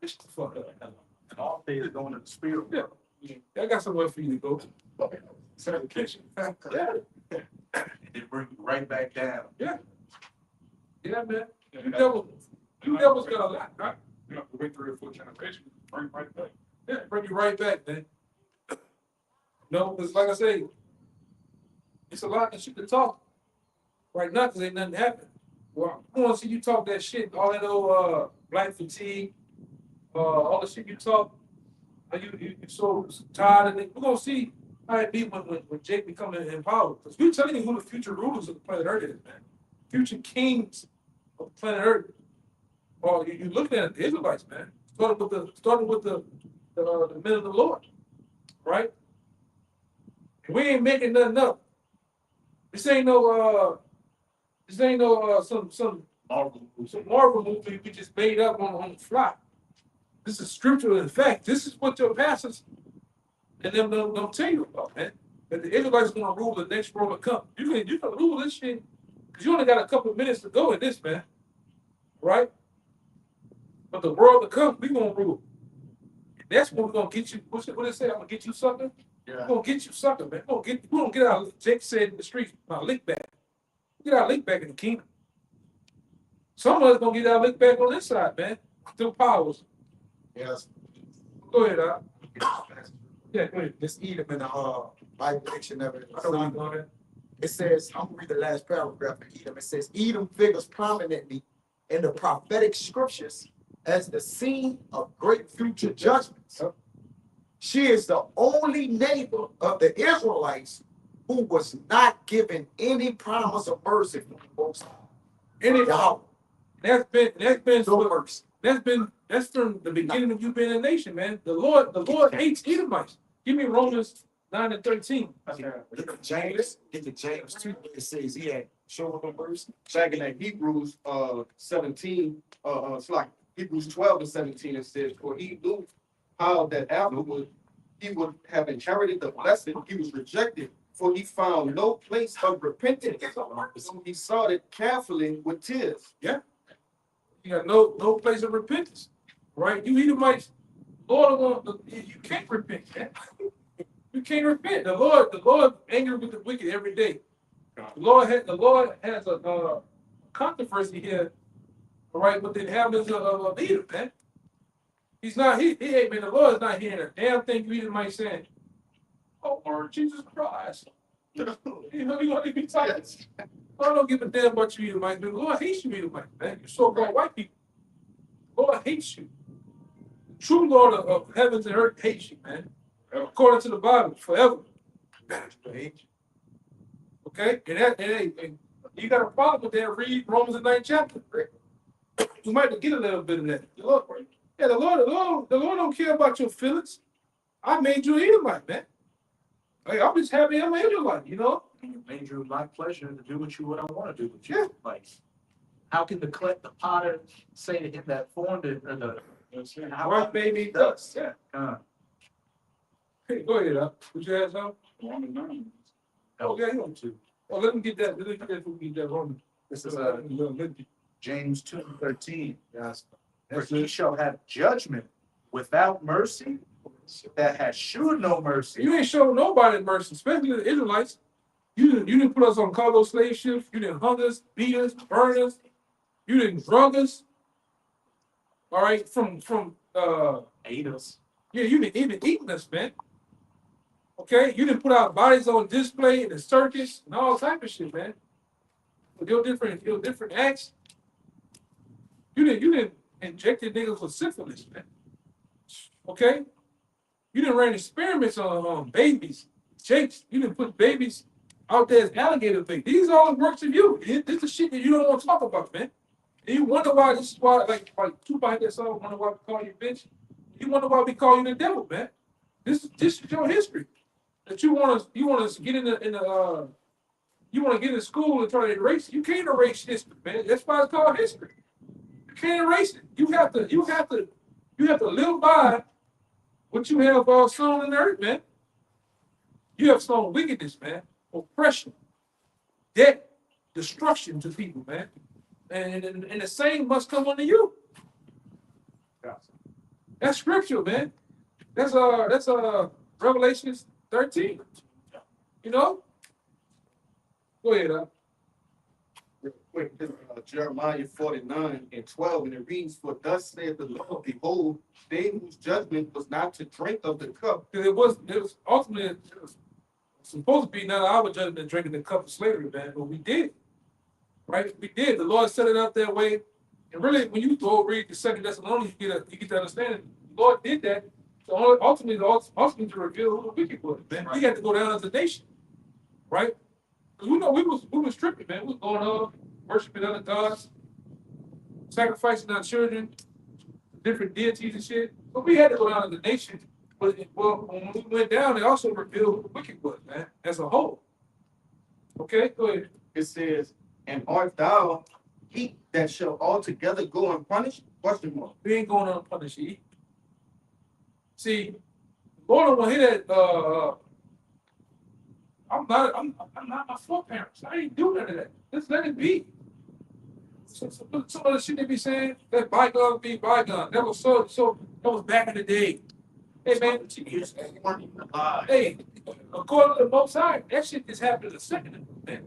it's the fuck up. And all day is going to the spirit. Yeah, I got somewhere for you to go. Certification. Yeah, And it bring you right back down. yeah, man. You devils got a lot, right? You have to wait 3 or 4 generations, bring right back. Yeah, bring you right back, man. No, because like I say, it's a lot of shit to talk right now because ain't nothing happening. Well, I want to see you talk that shit, all that old black fatigue, all the shit you talk. You so tired of it. We're gonna see how it be when Jake becoming in power. Because we're telling you who the future rulers of the planet Earth is, man. Future kings of the planet Earth. Or you looking at the Israelites, man. Starting with the men of the Lord, right? And we ain't making nothing up. This ain't no some Marvel movie we just made up on the fly. This is scriptural in fact. This is what your pastors and them don't tell you about, man. That the Israelites gonna rule the next world to come. You can rule this shit because you only got a couple of minutes to go in this, man. Right? But the world to come, we gonna rule. That's when we're gonna get you. What they say? I'm gonna get you sucker. Yeah. We're gonna get you sucker, man. We gonna get our Jake said in the streets, our lick back. Get our lick back in the kingdom. Some of us gonna get our lick back on this side, man. Through powers. Yes. Go ahead, Al. Yeah, go ahead. Let's eat them in the Bible dictionary. I don't want to go there. It says, I'm gonna read the last paragraph of Edom. It says, Edom figures prominently in the prophetic scriptures as the scene of great future judgments. Yep. She is the only neighbor of the Israelites who was not given any promise of mercy from the Most High. And Yahweh, that's been no mercy. that's from the beginning of you being a nation, man. The Lord hates Edomites. Give me Romans 9:13. Get the James 2, it says he had shown no mercy. Back in that Hebrews 17, it's like Hebrews 12:17, it says, for he knew how that afterward he would have inherited the blessing, he was rejected, for he found no place of repentance. So he sought it carefully with tears. You got no place of repentance, right? You Edomites, Lord, you can't repent, man. You can't repent. The Lord angry with the wicked every day. The Lord has a controversy here, all right, with the inhabitants of Edom, man. He's not, he ain't, man, the Lord is not hearing a damn thing you Edomites saying. Oh, Lord Jesus Christ. You know, you want to be tired. I don't give a damn about you Edomites, but the Lord hates you Edomites, man. You so-called white people. The Lord hates you. The true Lord of heavens and earth hates you, man. According to the Bible, forever. Okay? And you got a problem with that, read Romans the 9th chapter. You might get a little bit of that. The Lord don't care about your feelings. I made you an Edomite, man. Hey, I'm just happy I'm an Israelite, you know? It made you my pleasure to do what I want to do with you. Yeah. Like, how can the potter say to him that formed it, or how Right, baby, dust. Yeah. Hey, go ahead, Would you ask something? Romans 9. Oh, yeah, you want to. Oh, let me get that. Let me get that Roman. This is That's James 2:13. it. For he shall have judgment without mercy that has shewed no mercy. You ain't showing nobody mercy, especially the Israelites. You didn't put us on cargo slave ships. You didn't hung us, beat us, burn us. You didn't drug us. All right, from Ate us. yeah, you didn't even eat us, man. Okay, you didn't put our bodies on display in the circus and all type of shit, man. With your different acts. You didn't inject your niggas with syphilis, man. Okay? You didn't run experiments on babies, jakes. You didn't put babies out there as alligator bait. These are all the works of you. This is shit that you don't want to talk about, man. And you wonder why this is why, like Tupac had that song, wonder why we call you bitch. You wonder why we call you the devil, man. This is your history. That you want to get you want to get in school and try to erase it. You can't erase history, man. That's why it's called history. You can't erase it. You have to live by what you have sown in the earth, man. You have sown wickedness, man, oppression, death, destruction to people, man. And the same must come unto you. That's scripture, man. That's Revelations 13. You know? Go ahead, Real quick, this, Jeremiah 49:12, and it reads, for thus saith the Lord, behold, they whose judgment was not to drink of the cup. Because it was ultimately it was supposed to be not our judgment drinking the cup of slavery, man, but we did. Right? We did. The Lord set it up that way. And really, when you go read the 2 Thessalonians, you get to understand the Lord did that. So ultimately to reveal who the wicked was, man. We had to go down as a nation. Right? Because we know we was tripping, man. We was going on, worshiping other gods, sacrificing our children, different deities and shit. But we had to go down as a nation. But when we went down, they also revealed who the wicked was, man, as a whole. Okay, go ahead. It says, and art thou he that shall altogether go unpunished? Question mark. We ain't going unpunished. See, Lord don't want to hear that. I'm not my foreparents. I ain't doing none of that. Just let it be. Some of the shit they be saying, that bygone be bygone. That was that was back in the day. Hey man, You weren't even alive. hey, according to the Most High, that shit just happened a second, man.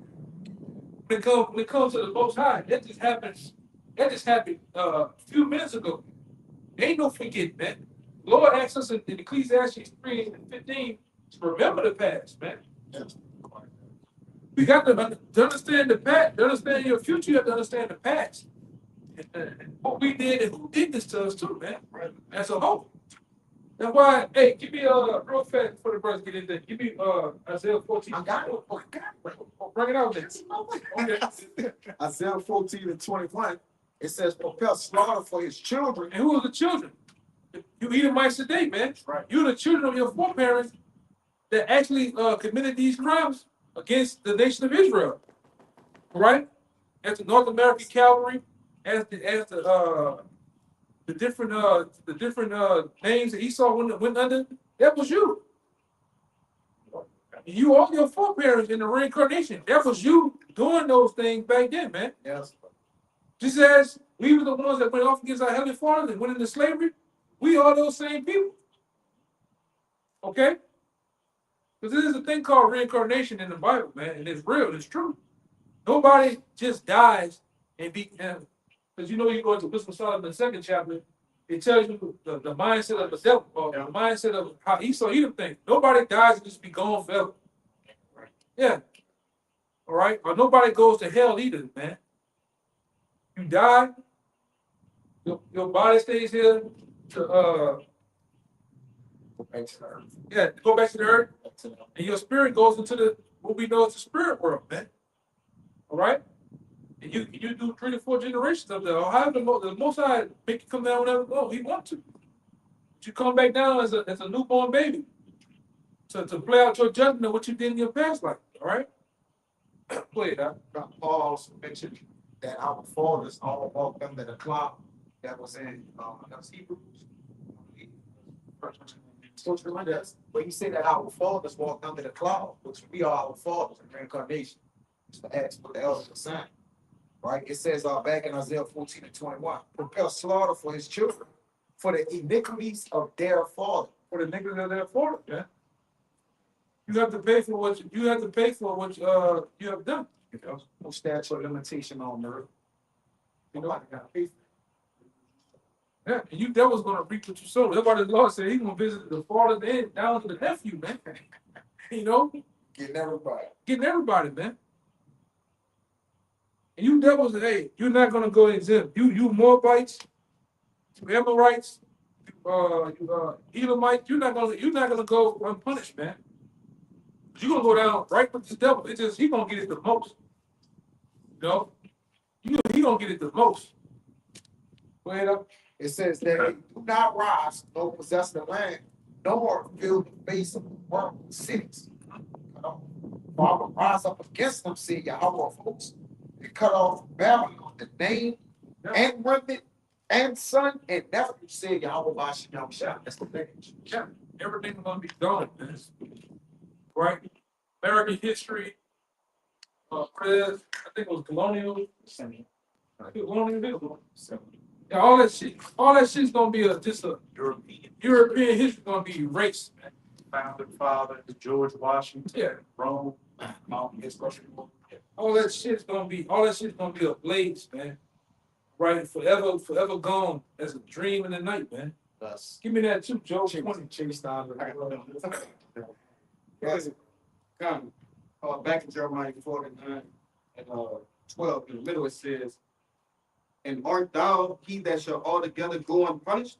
When it comes to the Most High, that just happened a few minutes ago. Ain't no forgetting, man. Lord asks us in Ecclesiastes 3:15 to remember the past, man. We got to understand the past. To understand your future, you have to understand the past. and what we did and who did this to us too, man. As a whole. That's why, hey, give me real fast before the brothers get in there. Give me Isaiah 14. I got it. Bring it out there. Okay. Isaiah 14:21, it says, prepare slaughter for his children. And who are the children? You Edomites today, man. Right. You're the children of your foreparents that actually committed these crimes against the nation of Israel. Right? As the North American cavalry, as the different names that Esau went under, that was you. You all your foreparents in the reincarnation. That was you doing those things back then, man. Yes. Just as we were the ones that went off against our heavenly Father and went into slavery, we are those same people. Okay? Because there's a thing called reincarnation in the Bible, man, and it's real, it's true. Nobody just dies and because you know you go into Wisdom of Solomon, the second chapter, it tells you the mindset of the devil, or the mindset of how Esau Edom thinks. Nobody dies and just be gone forever. Yeah. All right? Or nobody goes to hell either, man. You die, your body stays here to Go back to the earth. go back to the earth, and your spirit goes into what we know as the spirit world, man. All right? And you do 3 to 4 generations of that. Or however the Most High make you come down whenever he wants to. But you come back down as a newborn baby to play out your judgment of what you did in your past life. All right? Go ahead, Doc. Paul also mentioned that our fathers all walked under the cloud. That was in that was Hebrews. But he said that our fathers walked under the cloud, which we are our fathers in reincarnation. It's the Acts what the elders are saying. Right? It says back in Isaiah 14:21, prepare slaughter for his children, for the iniquities of their father. For the niggas that are there for it, yeah. You have to pay for what you have done. You know, no statute of limitation on earth. You know, I gotta pay for it. Yeah, and that was gonna reap what you sowed. That's why the Lord said he's gonna visit the father then down to the nephew, man. You know, Getting everybody, man. And you devils, hey, you're not gonna go exempt. You Moabites, you Amorites, you Edomites, you're not gonna go unpunished, man. You're gonna go down right with this devil. It's just he's gonna get it the most. You know? He gonna get it the most. Go ahead up. It says that they do not rise, nor possess the land, nor fill the face of the world with cities. For I will rise up against them, say Yahweh of hosts, and cut off Babylon, the name, and remnant, and son, and nephew, say Yahweh Bashem Yahushua. That's the thing. Yeah, everything's gonna be gone, man. Right? American history, press, I think it was colonial. Yeah, all that shit's gonna be just a European history gonna be erased, man. Founding father, George Washington, Yeah. Rome, All that shit's gonna be ablaze, man. Right? Forever gone as a dream in the night, man. Give me that too, Joe. 20. Yes. Come, back in Jeremiah 49 and 12, in the middle it says, and art thou he that shall altogether go unpunished?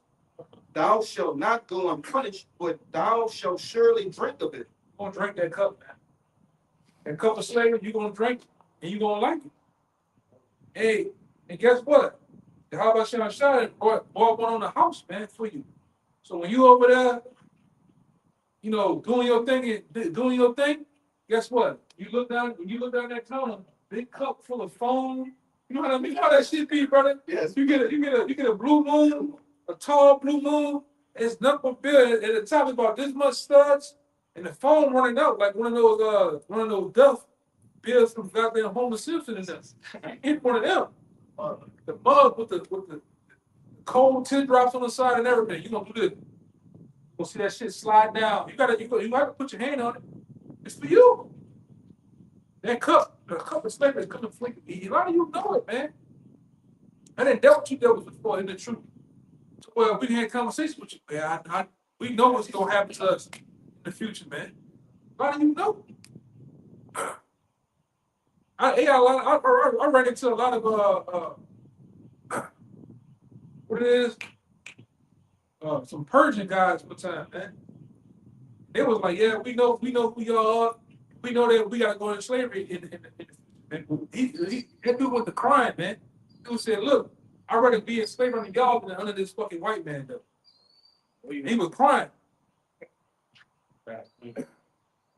Thou shalt not go unpunished, but thou shalt surely drink of it. You're gonna drink that cup, man. That cup of slavery, you're gonna drink it, and you're gonna like it. Hey, and guess what? The Habashan Shad bought one on the house, man, for you. So when you over there, you know, doing your thing, guess what? When you look down that counter, big cup full of foam. You know how that shit be, brother? Yes. You get a blue moon, a tall blue moon. It's nothing but beer. At the top, it's about this much studs, and the foam running out like one of those Duff beers from goddamn Homer Simpson and them. Hit one of them. The mug with the cold teardrops on the side and everything. You gonna do this? You gonna see that shit slide down? You have to put your hand on it. It's for you. That cup, the cup of slavery is coming flick. A lot of you know it, man. I didn't dealt with you devils before in the truth. Well, we had conversations with you, man. We know what's gonna happen to us in the future, man. A lot of you know. I ran into a lot of what it is? Some Persian guys one time, man. They was like, yeah, we know who y'all are. We know that we gotta go into slavery. And that dude went to crying, man. Dude said, look, I'd rather be a slave under y'all than under this fucking white man, though. He was crying.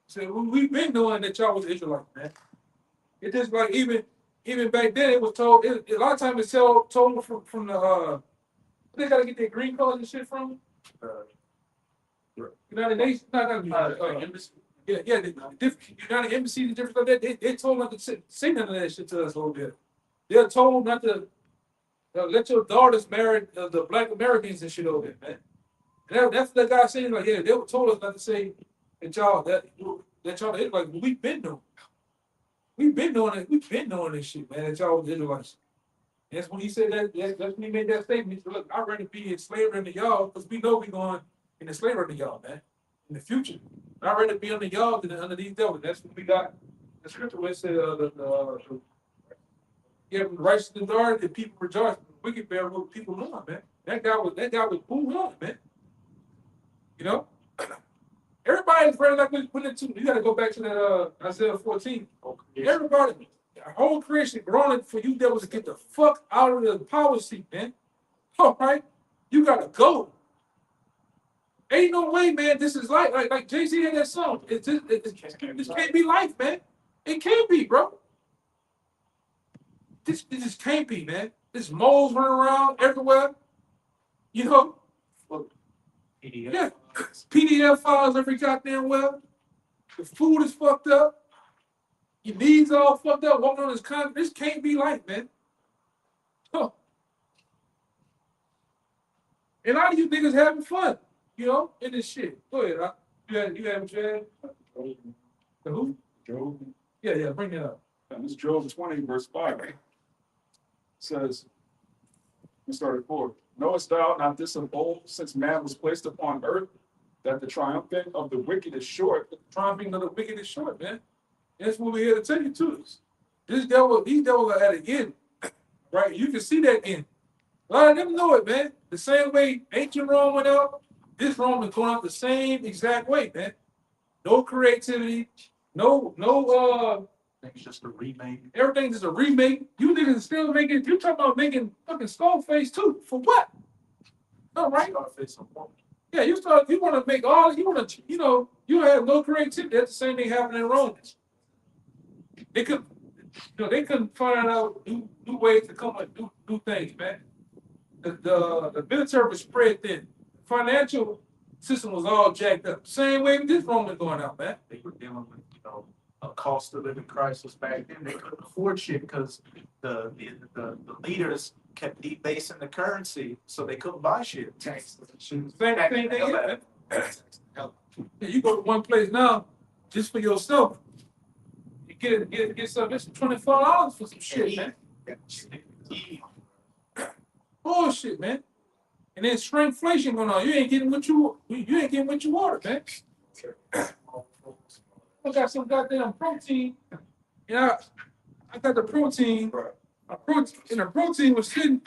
So we've been knowing that y'all was Israelites, man. It just like even back then it was told. A lot of times it's told from the they gotta get their green cards and shit from. United Nations, yeah, the United Embassies and different like that. They told not to say none of that shit to us over there. They're told not to let your daughters marry the Black Americans and shit over there, man. And that's the guy saying like, yeah, they were told us not to say that y'all like we've been doing. We've been doing it. We've been doing this shit, man. That y'all was Israelites. That's when he said that. That's when he made that statement. He said, "Look, I'd rather be in slavery under y'all because we know we're going in the slavery under y'all, man. In the future, I'd rather be under y'all than under these devils." That's when we got the scripture where it said, "Yeah, when the righteous endure, the people rejoice. The wicked bear what people want, man." That guy was cool on, man. You know, everybody's ready like when it too. You got to go back to that Isaiah 14. Everybody. The whole creation groaning for you devils to get the fuck out of the power seat, man. All right? You gotta go. Ain't no way, man. This is like Jay-Z had that song. This can't be life, man. It can't be, bro. This just can't be, man. There's moles running around everywhere. You know? Yeah. PDF files every goddamn well. The food is fucked up. Your knees all fucked up, walking on this concrete. This can't be life, man. Huh. And a lot of you niggas having fun, you know, in this shit. Go ahead, you having Chad? The who? Job. Yeah, bring that up. And this Job 20, verse 5 says, we started 4. Knowest thou not this of old, since man was placed upon earth, that the triumphing of the wicked is short? The triumphing of the wicked is short, man. That's what we're here to tell you too. These devils are at an end, right? You can see that end. A lot of them know it, man. The same way ancient Rome went out, this Rome is going out the same exact way, man. No creativity, no. It's just a remake. Everything's just a remake. You niggas still making. You talking about making fucking Skullface too? For what? All right. Yeah, you want to make all. You want to. You have no creativity. That's the same thing happening in Rome. They couldn't find out new ways to come up with new things, man. The military was spread thin. The financial system was all jacked up. Same way this Rome is going out, man. They were dealing with, a cost of living crisis back then. They couldn't afford shit because the leaders kept debasing the currency, so they couldn't buy shit. Same thing, man. Yeah, you go to one place now, just for yourself. You get something. It's $24 for some shit, man. Bullshit, man. And then shrinkflation going on. You ain't getting what you ordered, man. I got some goddamn protein. Yeah, I got the protein. And the protein was sitting.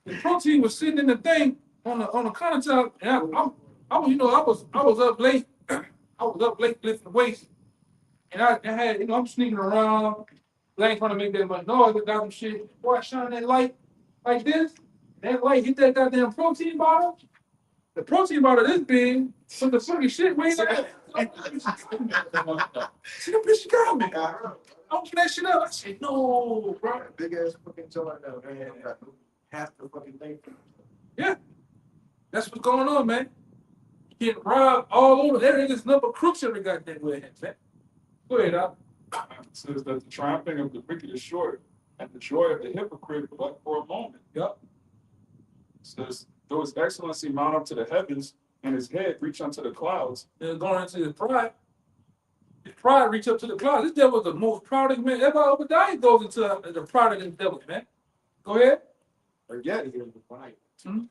The protein was sitting in the thing on the countertop. And I was up late. I was up late lifting weights. And I had, I'm sneaking around. I ain't trying to make that much noise. I got some shit. Boy, I shine that light like this. That light hit that goddamn protein bottle. The protein bottle this big, so the fucking shit weighs out. See the bitch got me. I opened that shit up. I said, no, bro. Big ass fucking joint now, man. Half the fucking thing. Yeah. That's what's going on, man. Getting robbed all over. There is number crooks every goddamn way, man. Go ahead, Al. It says that the triumphing of the wicked is short, and the joy of the hypocrite but for a moment. Yep. It says, though his excellency mount up to the heavens, and his head reach unto the clouds. They're going into his pride. His pride reach up to the clouds. This devil is the most proudest man ever. Obadiah goes into the pride of this devil, man. Go ahead. But yet he is the fight. It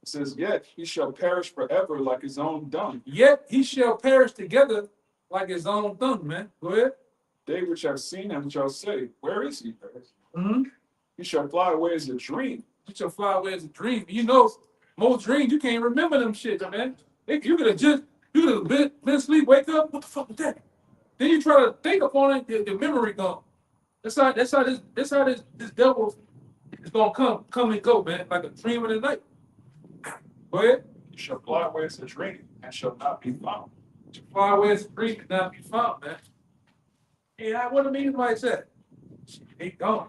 says, yet he shall perish forever like his own dung. Yet he shall perish together like his own dung, man. Go ahead. They which have seen him shall say, where is he? Mm-hmm. He shall fly away as a dream. Get your fly as a dream. You know, most dreams you can't remember them shit, man. You could have been asleep, wake up. What the fuck was that? Then you try to think upon it, your memory gone. That's how this devil is gonna come and go, man, like a dream in the night. Go ahead. You shall fly away as a dream and shall not be found. Fly away as a dream and not be found, man. Yeah, what do you mean by that? He gone.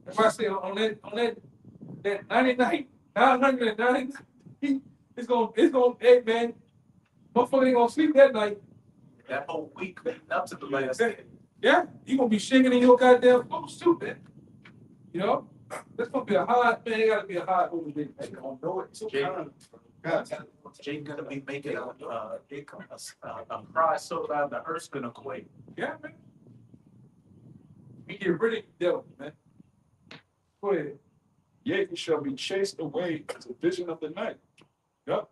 If I say on that 99, 999, it's gonna, hey man, motherfucker ain't gonna sleep that night. That whole week leading up to the last day. Yeah, you gonna be shaking in your goddamn boots too, man. You know, that's gonna be a hard, man. It gotta be a hard movie, man. They gonna know it. Jake gonna be making a cry so loud the earth's gonna quake. Yeah, man. We get rid of the devil, man. Go ahead. Yet he shall be chased away as a vision of the night. Yep.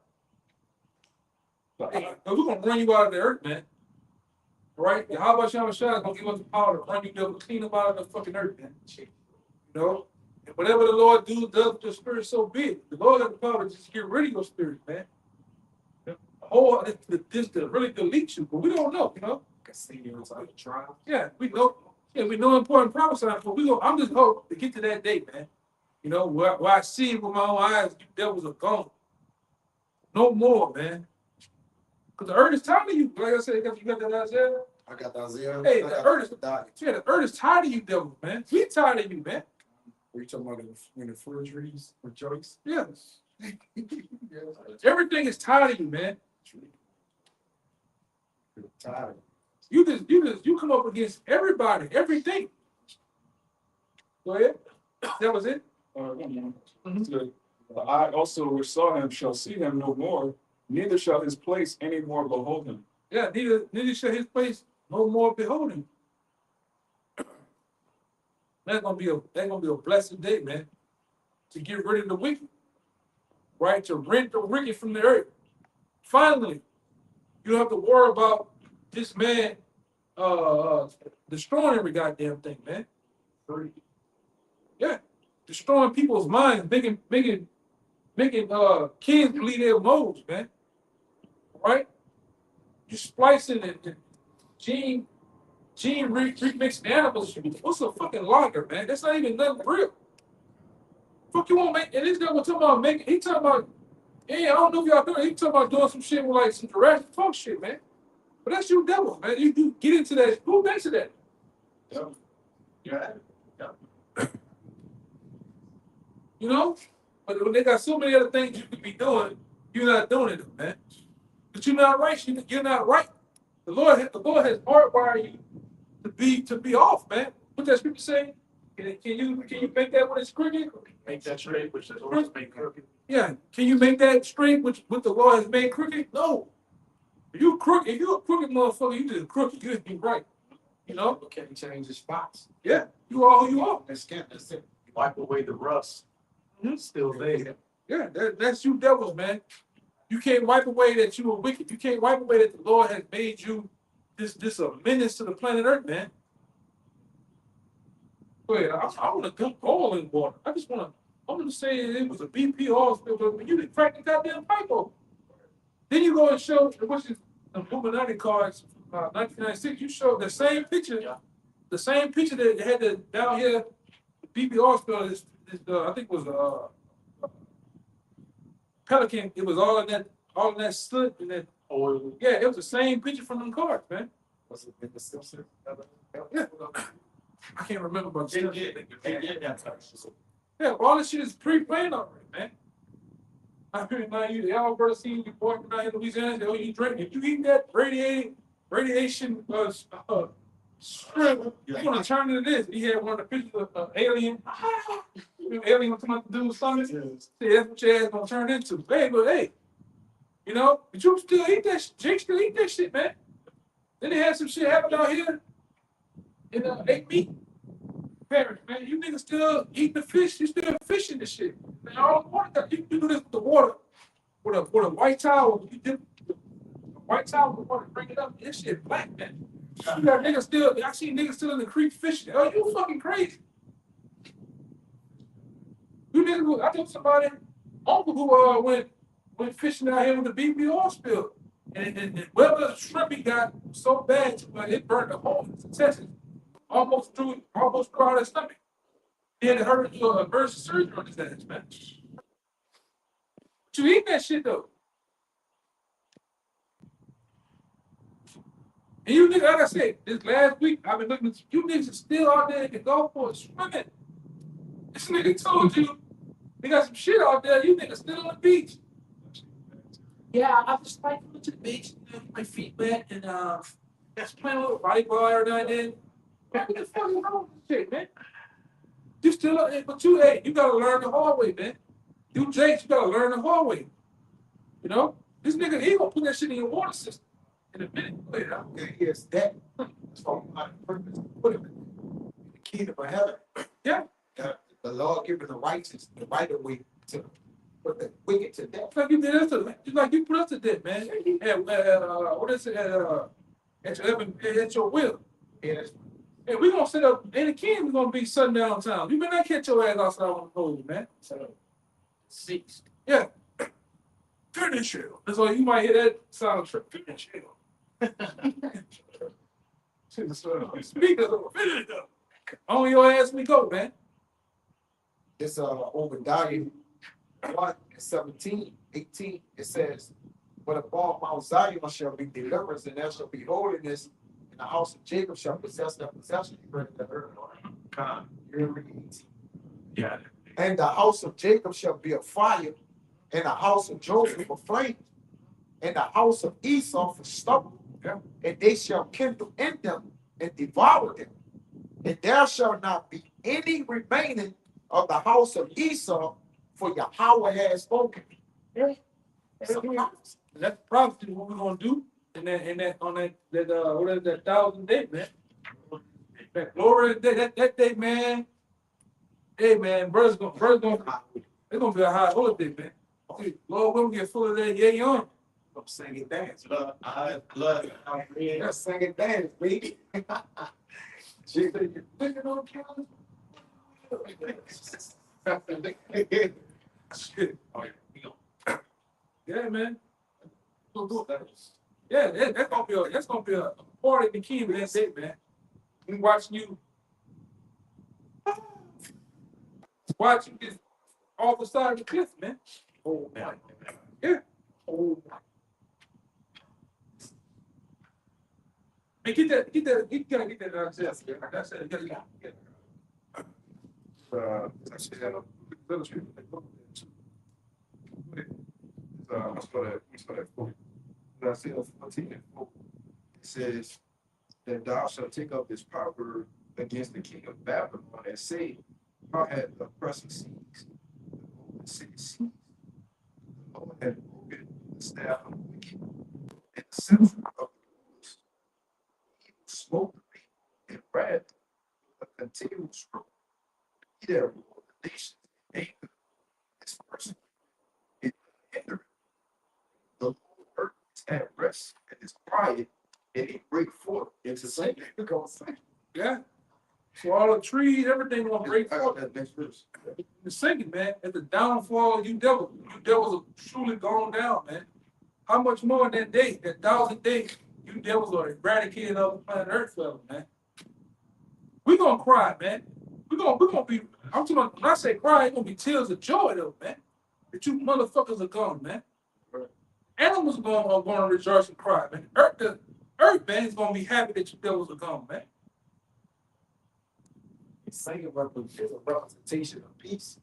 Hey, we're gonna run you out of the earth, man. Right? How about Shama Shah gonna give us the power to run you devil, clean them out of the fucking earth, man. You know? And whatever the Lord does with your spirit, so be it. The Lord has the power to just get rid of your spirit, man. To really delete you, but we don't know, you know. Yeah, we know. Yeah, we know important prophesying, but I'm just hope to get to that day, man. You know, where I see it with my own eyes, you devils are gone. No more, man. Because the earth is tired of you. Like I said, you got that Isaiah? I got the Isaiah. Hey, the earth is tired of you devils, man. We tired of you, man. Were you talking about when the fruit trees rejoice? Yes. Everything is tired of you, man. Tired. You come up against everybody, everything. Go ahead. That was it. The eye also which saw him shall see him no more, neither shall his place any more behold him. Yeah, neither shall his place no more behold him. That's gonna be a blessed day, man. To get rid of the wicked, right? To rent the wicked from the earth. Finally, you don't have to worry about this man destroying every goddamn thing, man. Yeah, destroying people's minds, making kids believe they're moles, man. Right? You splicing and gene remixing animals. What's a fucking lager, man? That's not even nothing real. Fuck you won't make, and this guy was talking about making, he talking about, yeah, I don't know if y'all doing, he talking about doing some shit with like some Jurassic Park shit, man. But that's you devils, man. You get into that, who makes it that? Yeah. You know? But when they got so many other things you could be doing, you're not doing it, man. But you're not right. You're not right. The Lord has hardwired you to be off, man. What that scripture say? Can you make that when it's crooked? Make that straight, which is always make crooked. Yeah. Can you make that straight, which what the Lord has made crooked? No. If you're a crooked motherfucker, you just crooked. You just be right. You know? Can change the spots. Yeah. You are who you are. That's it. Wipe away the rust. It's still there. Yeah, that's you devils, man. You can't wipe away that you were wicked. You can't wipe away that the Lord has made you this a menace to the planet Earth, man. Go ahead. I want to dump oil in water. I want to say it was a BP oil spill, but you didn't crack the goddamn pipe open. Then you go and show, which is the Illuminati cards, 1996. You show the same picture, that had the down here, the BP oil spill. I think it was a Pelican. It was all in that soot and that oil. Yeah, it was the same picture from them cards, man. Was it in the Simpsons? Yeah. I can't remember, but yeah, all this shit is pre-planned already, man. I remind you, y'all ever seen you boy from out in Louisiana? Oh, you drink. If you eat that radiation shrimp, you're gonna turn into this. He had one of the pictures of alien. Alien was coming to do something. See, that's what your ass gonna turn into. Hey, you know, but you still eat that. Jake still eat that shit, man. Then they had some shit happen out here in ate meat. Parents, man, you niggas still eating the fish. You still fishing this shit. Man, all the water. You do this with the water with a white towel. You dip the white towel with water, bring it up. This shit black, man. You got niggas still. I see niggas still in the creek fishing. Oh, you fucking crazy. niggas, I told somebody, uncle who went fishing out here with the BP oil spill. And whether the shrimp he got so bad, but it burned the whole intestine, almost throughout his stomach. He had to hurry to emergency surgery on his ass, man. But you eat that shit though. And you niggas, like I said, this last week, I've been looking at you niggas are still out there in the golf course swimming. This nigga told you they got some shit out there, you niggas still on the beach. Yeah, I just like going to the beach, my feet wet, and just playing a little volleyball every now and then. Man, what the fuck is wrong with this shit, man? You still, but you gotta learn the hard way, man. You Jakes, you gotta learn the hard way. You know, this nigga, he gonna put that shit in your water system in a minute. Wait, Okay, yes, that. That's why my purpose put him in the kingdom of heaven. Yeah. The Lord given the righteous the right of way to put the wicked to death. It's like you did us to, it's like you put us to death, man. What is it? At your will. Yes. And we gonna sit up in the king, we're gonna be sundown town. You better not catch your ass outside on the pole, man. So, Six. yeah. Finish him. That's why you might hear that sound trip. Finish him. Speakers of finish him. On your ass we go, man. This Obadiah 1:17, 18, it says, but upon Mount Zion shall be deliverance, and there shall be holiness, and the house of Jacob shall possess their possession. You read that earlier. You're reading 18. Yeah. And the house of Jacob shall be a fire, and the house of Joseph a flame, and the house of Esau for stubble. Yeah. And they shall kindle in them and devour them. And there shall not be any remaining of the house of Esau, for Yahweh has spoken. Yeah. It's a prophecy. And that's probably what we're gonna do on that 1,000 day, man. That glory day, that day, man. Hey man, it's gonna be a high holiday, man. Lord, we'll get full of that yay on. I'm singing dance. Yeah, singing dance, baby. Shit. Oh, yeah, man. Yeah, that's gonna be a party in the key with that day, man. We watching you this off the side of the cliff, man. Oh, man. Yeah. Oh, Hey, you gotta get that downstairs. That's it. You gotta get Actually, yeah, illustrated. I started 4. When I say 14 and 4, it says that thou shalt take up this proverb against the king of Babylon and say, how had the oppressor seized the city seized? The Lord had broken the staff of the wicked, and the scepter of the rulers. He will smoke the people and wrath with a continual stroke. He that ruled the nation in anger is person in hindrance. The whole earth is at rest and is quiet, and he break forth into singing. yeah. So all the trees, everything gonna break I forth. got that next verse. The second, man, at the downfall of you devils are truly gone down, man. How much more in that day, that 1,000 days, you devils are eradicated off the planet Earth forever, man. We gonna cry, man. We gonna be. I'm talking about, when I say cry, it's gonna be tears of joy, though, man. That you motherfuckers are gone, man. Animals are gonna rejoice and cry, man. The earth, man, is gonna be happy that you devils are gone, man. singing is a representation of peace.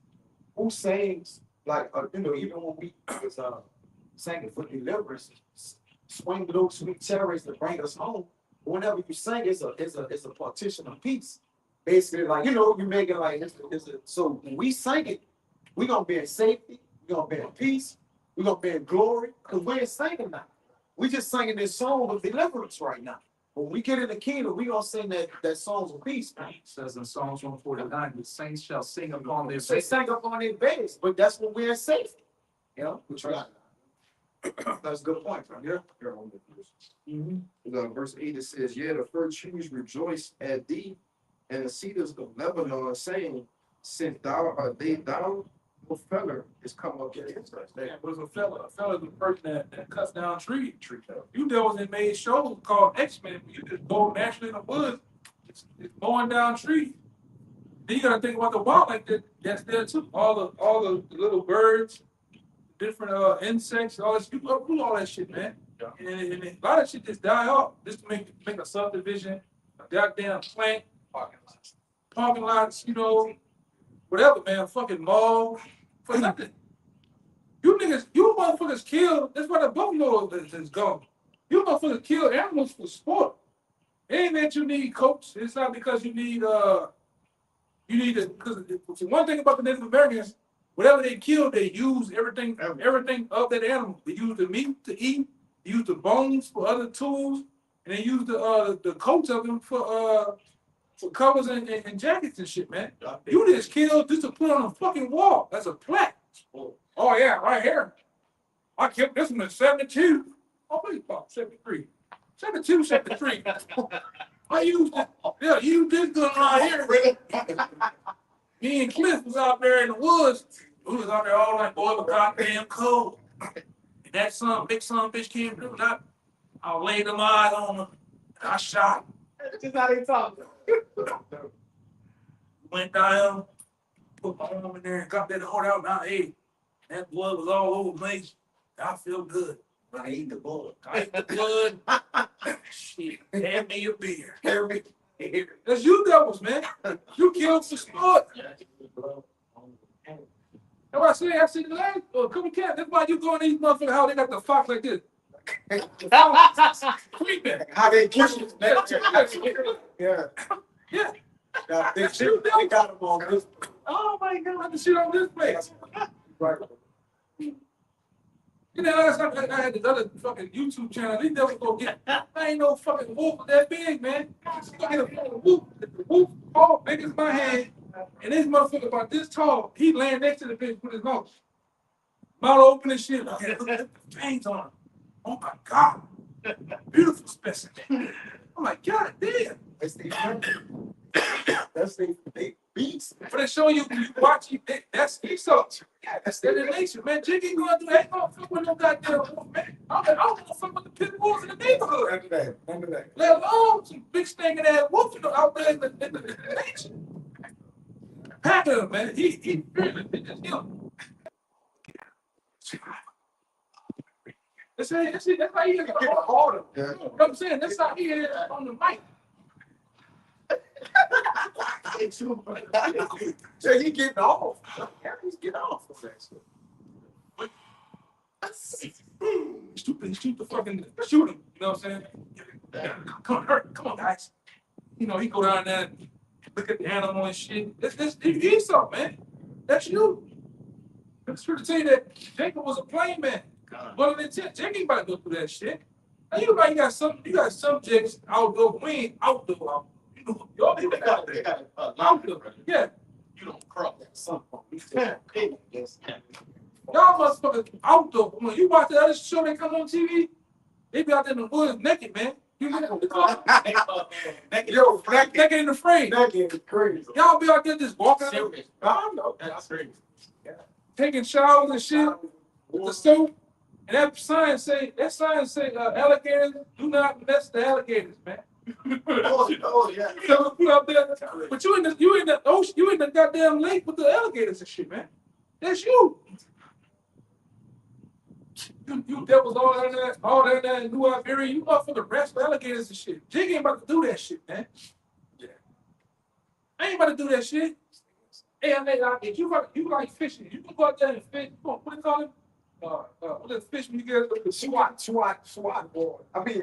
Who sings like even when we was singing for deliverance, swing those sweet cherries to bring us home. Whenever you sing, it's a partition of peace. Basically, like you make it like so when we sing it, we're gonna be in safety, we're gonna be in peace, we're gonna be in glory, because we ain't singing now. We just singing this song of deliverance right now. When we get in the kingdom, we gonna sing that songs of peace, man. It says in Psalms 149, the saints shall sing upon their They beds. sing up on their beds, but that's when we're in safety. Which that's a good point, right? Yeah, here on the verse. Verse 8 it says, yeah, the fir trees rejoice at thee, and the cedars of Lebanon, saying, since thou art laid down, What fella is come up against us? Yeah, but it's a fella is a person that cuts down trees. You devils that made shows called X-Men. You just go naturally in the woods, it's mowing down trees. Then you gotta think about the wildlife that's there too. All the little birds, different insects, all this. You uproot all that shit, man. And a lot of shit just die off just to make a subdivision, a goddamn plant, parking lots, you know, whatever, man. Fucking mall for nothing. You niggas, you motherfuckers kill. That's why the buffalo is gone. You motherfuckers kill animals for sport. It ain't that you need coats. It's not because you need it because one thing about the Native Americans, whatever they kill, they use everything of that animal. They use the meat to eat, they use the bones for other tools, and they use the coats of them for covers and jackets and shit, man. You just killed just to put on a fucking wall. That's a plaque. Oh yeah, right here. I killed this one in 72. Oh, what are you talking? 73. 72, 73. I used it. Yeah, you did good right here. Me and Cliff was out there in the woods. We was out there all night, boy, it was goddamn cold. And that big son bitch came through. And I laid them eyes on him. And I shot him. Just how they talk. Went down, put my arm in there and got that heart out. Now, hey, that blood was all over the place. I feel good. I eat the blood. I ate the blood. Shit, hand me a beer. That's you devils, man. You killed for sport. That's what I say. I said the last couple cats. That's why you go in these motherfuckers' house. They got the fox like this. Creeping. How they kiss you? Yeah. Yeah. They got them on this. Oh my God. I can shit on this place. Right. You know, last time I had this other fucking YouTube channel. These devils go get. I ain't no fucking wolf that big, man. Go get a fucking wolf. The wolf all big as my hand. And this motherfucker about this tall. He laying next to the bitch with his mouth. Mouth open and shit. Look at the veins on him. Oh my God. Beautiful specimen. I'm like, God damn. That's they beats. But they show you when you watch it, that's Esau. Yeah, that's their relation, man. Jiggy ain't gonna do that. Ain't gonna fuck with no goddamn wolf, man. I don't wanna fuck with the pit bulls in the neighborhood. Remember that. Let alone some big stinking ass wolf, you know, out there in the nature. Pack of them, man. He really, you know. That's how he is harder. Yeah. You know what I'm saying? That's how he is on the mic. So he getting off. He's getting off of that shit. Shoot the fucking shoot him. You know what I'm saying? Come on, guys. You know, he go down there and look at the animal and shit. That's Esau, man. That's you. I'm sure to tell you that Jacob was a plain man. But Jacob ain't about to go through that shit. Now you got subjects outdoor. We ain't outdoor. You know, y'all they got outdoor. Yeah. You don't crop that son. Y'all motherfuckers outdoor. When you watch the other show that come on TV, they be out there in the woods naked, man. You look at the naked in the frame. That is crazy. Y'all be out there just walking, I know. That's crazy. taking showers and shit with the soap. And that sign say alligators do not mess the alligators, man. Oh yeah. You know, put out there, but you in the ocean, you in the goddamn lake with the alligators and shit, man. That's you. You devils all down there in New Iberia, you motherfucking wrestle alligators and shit. Jig ain't about to do that shit, man. Yeah. I ain't about to do that shit. Hey, if you like fishing, you can go out there and fish. What do you call it? What is fish when you get the SWAT boy. I mean,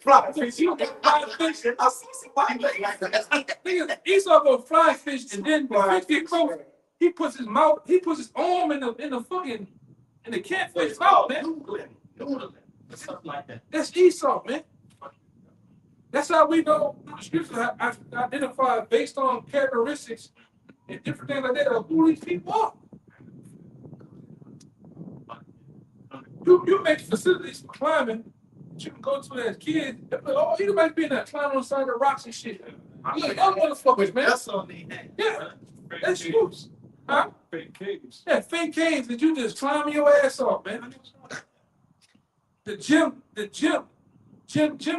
fly fish. You get fly fish. I see somebody like that. Nigga, Esau go fly fish and then the fish get close. He puts his arm in the catfish mouth, man. Noodling. Something like that. That's Esau, man. That's how we know the scriptures identify based on characteristics and different things like that of who these people are. You make facilities for climbing that you can go to as kids. Oh, you might be in there climbing on the side of the rocks and shit. I'm like, y'all motherfuckers, man. That's all they had. Yeah, that's you. Huh? Fake caves. Yeah, fake caves that you just climb your ass off, man. The gym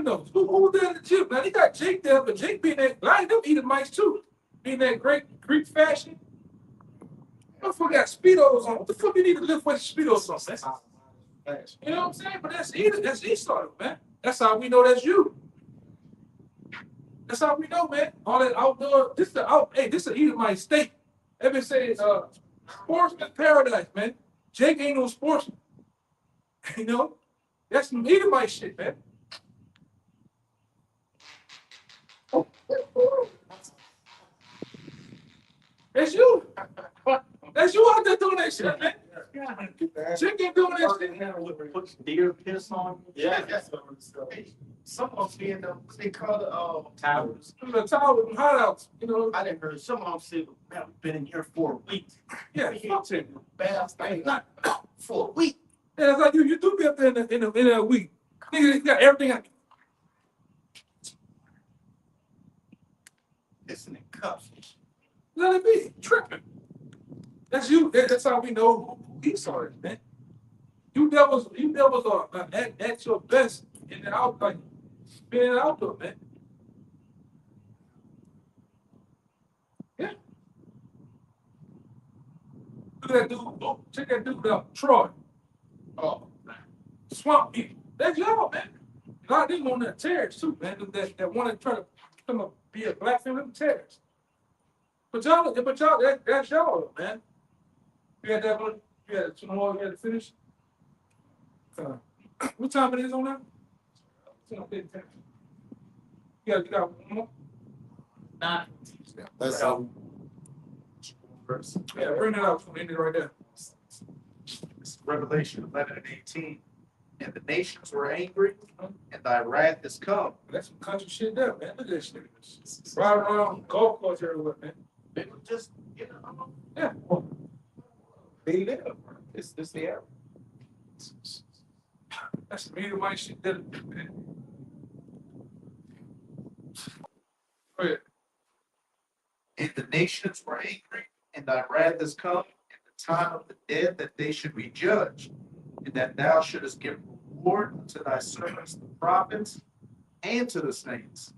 knows. Who there in the gym? Now they got Jake there, but Jake being that, a lot of them eating mice too. Being that great Greek fashion. Motherfucker got Speedos on. What the fuck you need to lift with Speedos on, man? You know what I'm saying? But that's Esau, man. That's how we know that's you. That's how we know, man. All that outdoor, this is an Edomite state. Ever say sportsman paradise, man. Jake ain't no sportsman. You know? That's some Edomite shit, man. That's you. That's you out there doing that shit, man. Jake ain't doing that shit. Put deer piss on. Yeah, that's some of them being the they call the Towers. The tower, them hideouts, you know. I didn't heard some of them say, man, we've been in here for a week. Yeah, fuck it. Bath, not for a week. Yeah, it's like you do be up there in a week. Nigga, you got everything out. Listen in cups. Let it be. Tripping. That's you. That's how we know who Esau is, man. You devils are at your best in the out, like being an outdoor, man. Yeah. Look at that dude. Oh, check that dude out, Troy. Oh, swamp people. That's y'all, man. A lot of them on that terrorists too, man. That want to try to come up be a black family terrorist. But y'all, that's y'all, man. You had that one. You had two more. You had to finish. What time it is on that? You got one more. Nine. That's Yeah, bring it out. End it right there. Revelation 11:18. And the nations were angry, and thy wrath is come. That's some country shit there, man. Look at this shit. Right around golf course everywhere, man. They were just, you know, Yeah. they live. It's the area. That's some Edomite shit there, man. Go ahead. and the nations were angry, and thy wrath is come, and the time of the dead that they should be judged, and that thou shouldest give reward to thy servants the prophets, and to the saints,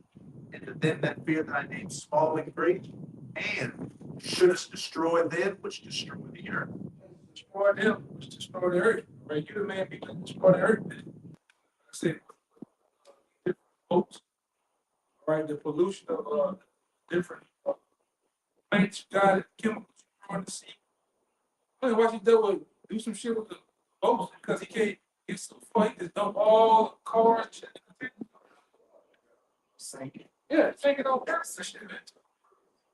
and to them that fear thy name, small and great, and shouldest destroy them which destroy the earth. Destroy them, which destroy the earth. Right? You the man be to destroy the earth, man. I said, different boats, right? The pollution of different plants, God, chemicals on the sea. Why he do some shit with the boats because he can't get so far. He just dump all the cars. Shit. Sinking. Yeah, taking all kinds of shit, man.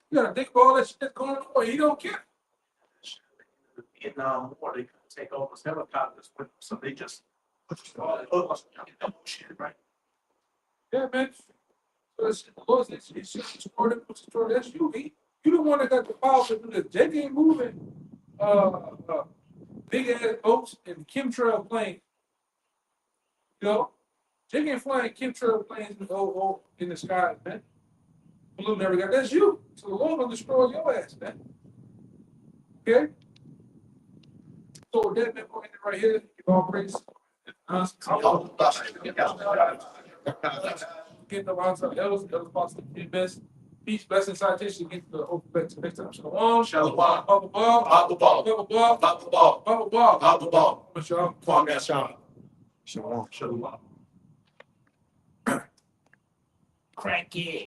You gotta think about all that shit that's going on. He don't care. The Vietnam War, they couldn't take all those helicopters with them, so they just pushed all that hooks and shit, right? Yeah, man. So that's the Lord says he should destroy them, destroy that's you. You the one that got the power to do this. Jake ain't moving big ass boats and chemtrail planes. You know? Jake ain't flying chemtrail planes in the sky, man. Blue never got that's you. So the Lord will destroy your ass, man. Okay? So with that, man, we'll end it right here. Give all praise. Get the ones of elders possible to be best. Peace, blessing, citation, get the open back to next time. Shalom. Shalom. Bubble ball. Bubble ball. Bubble ball. Bubble ball. Bubble ball. Bubble ball. Shalom. Kwame Ashala. Shalom. Shalom. Cranky.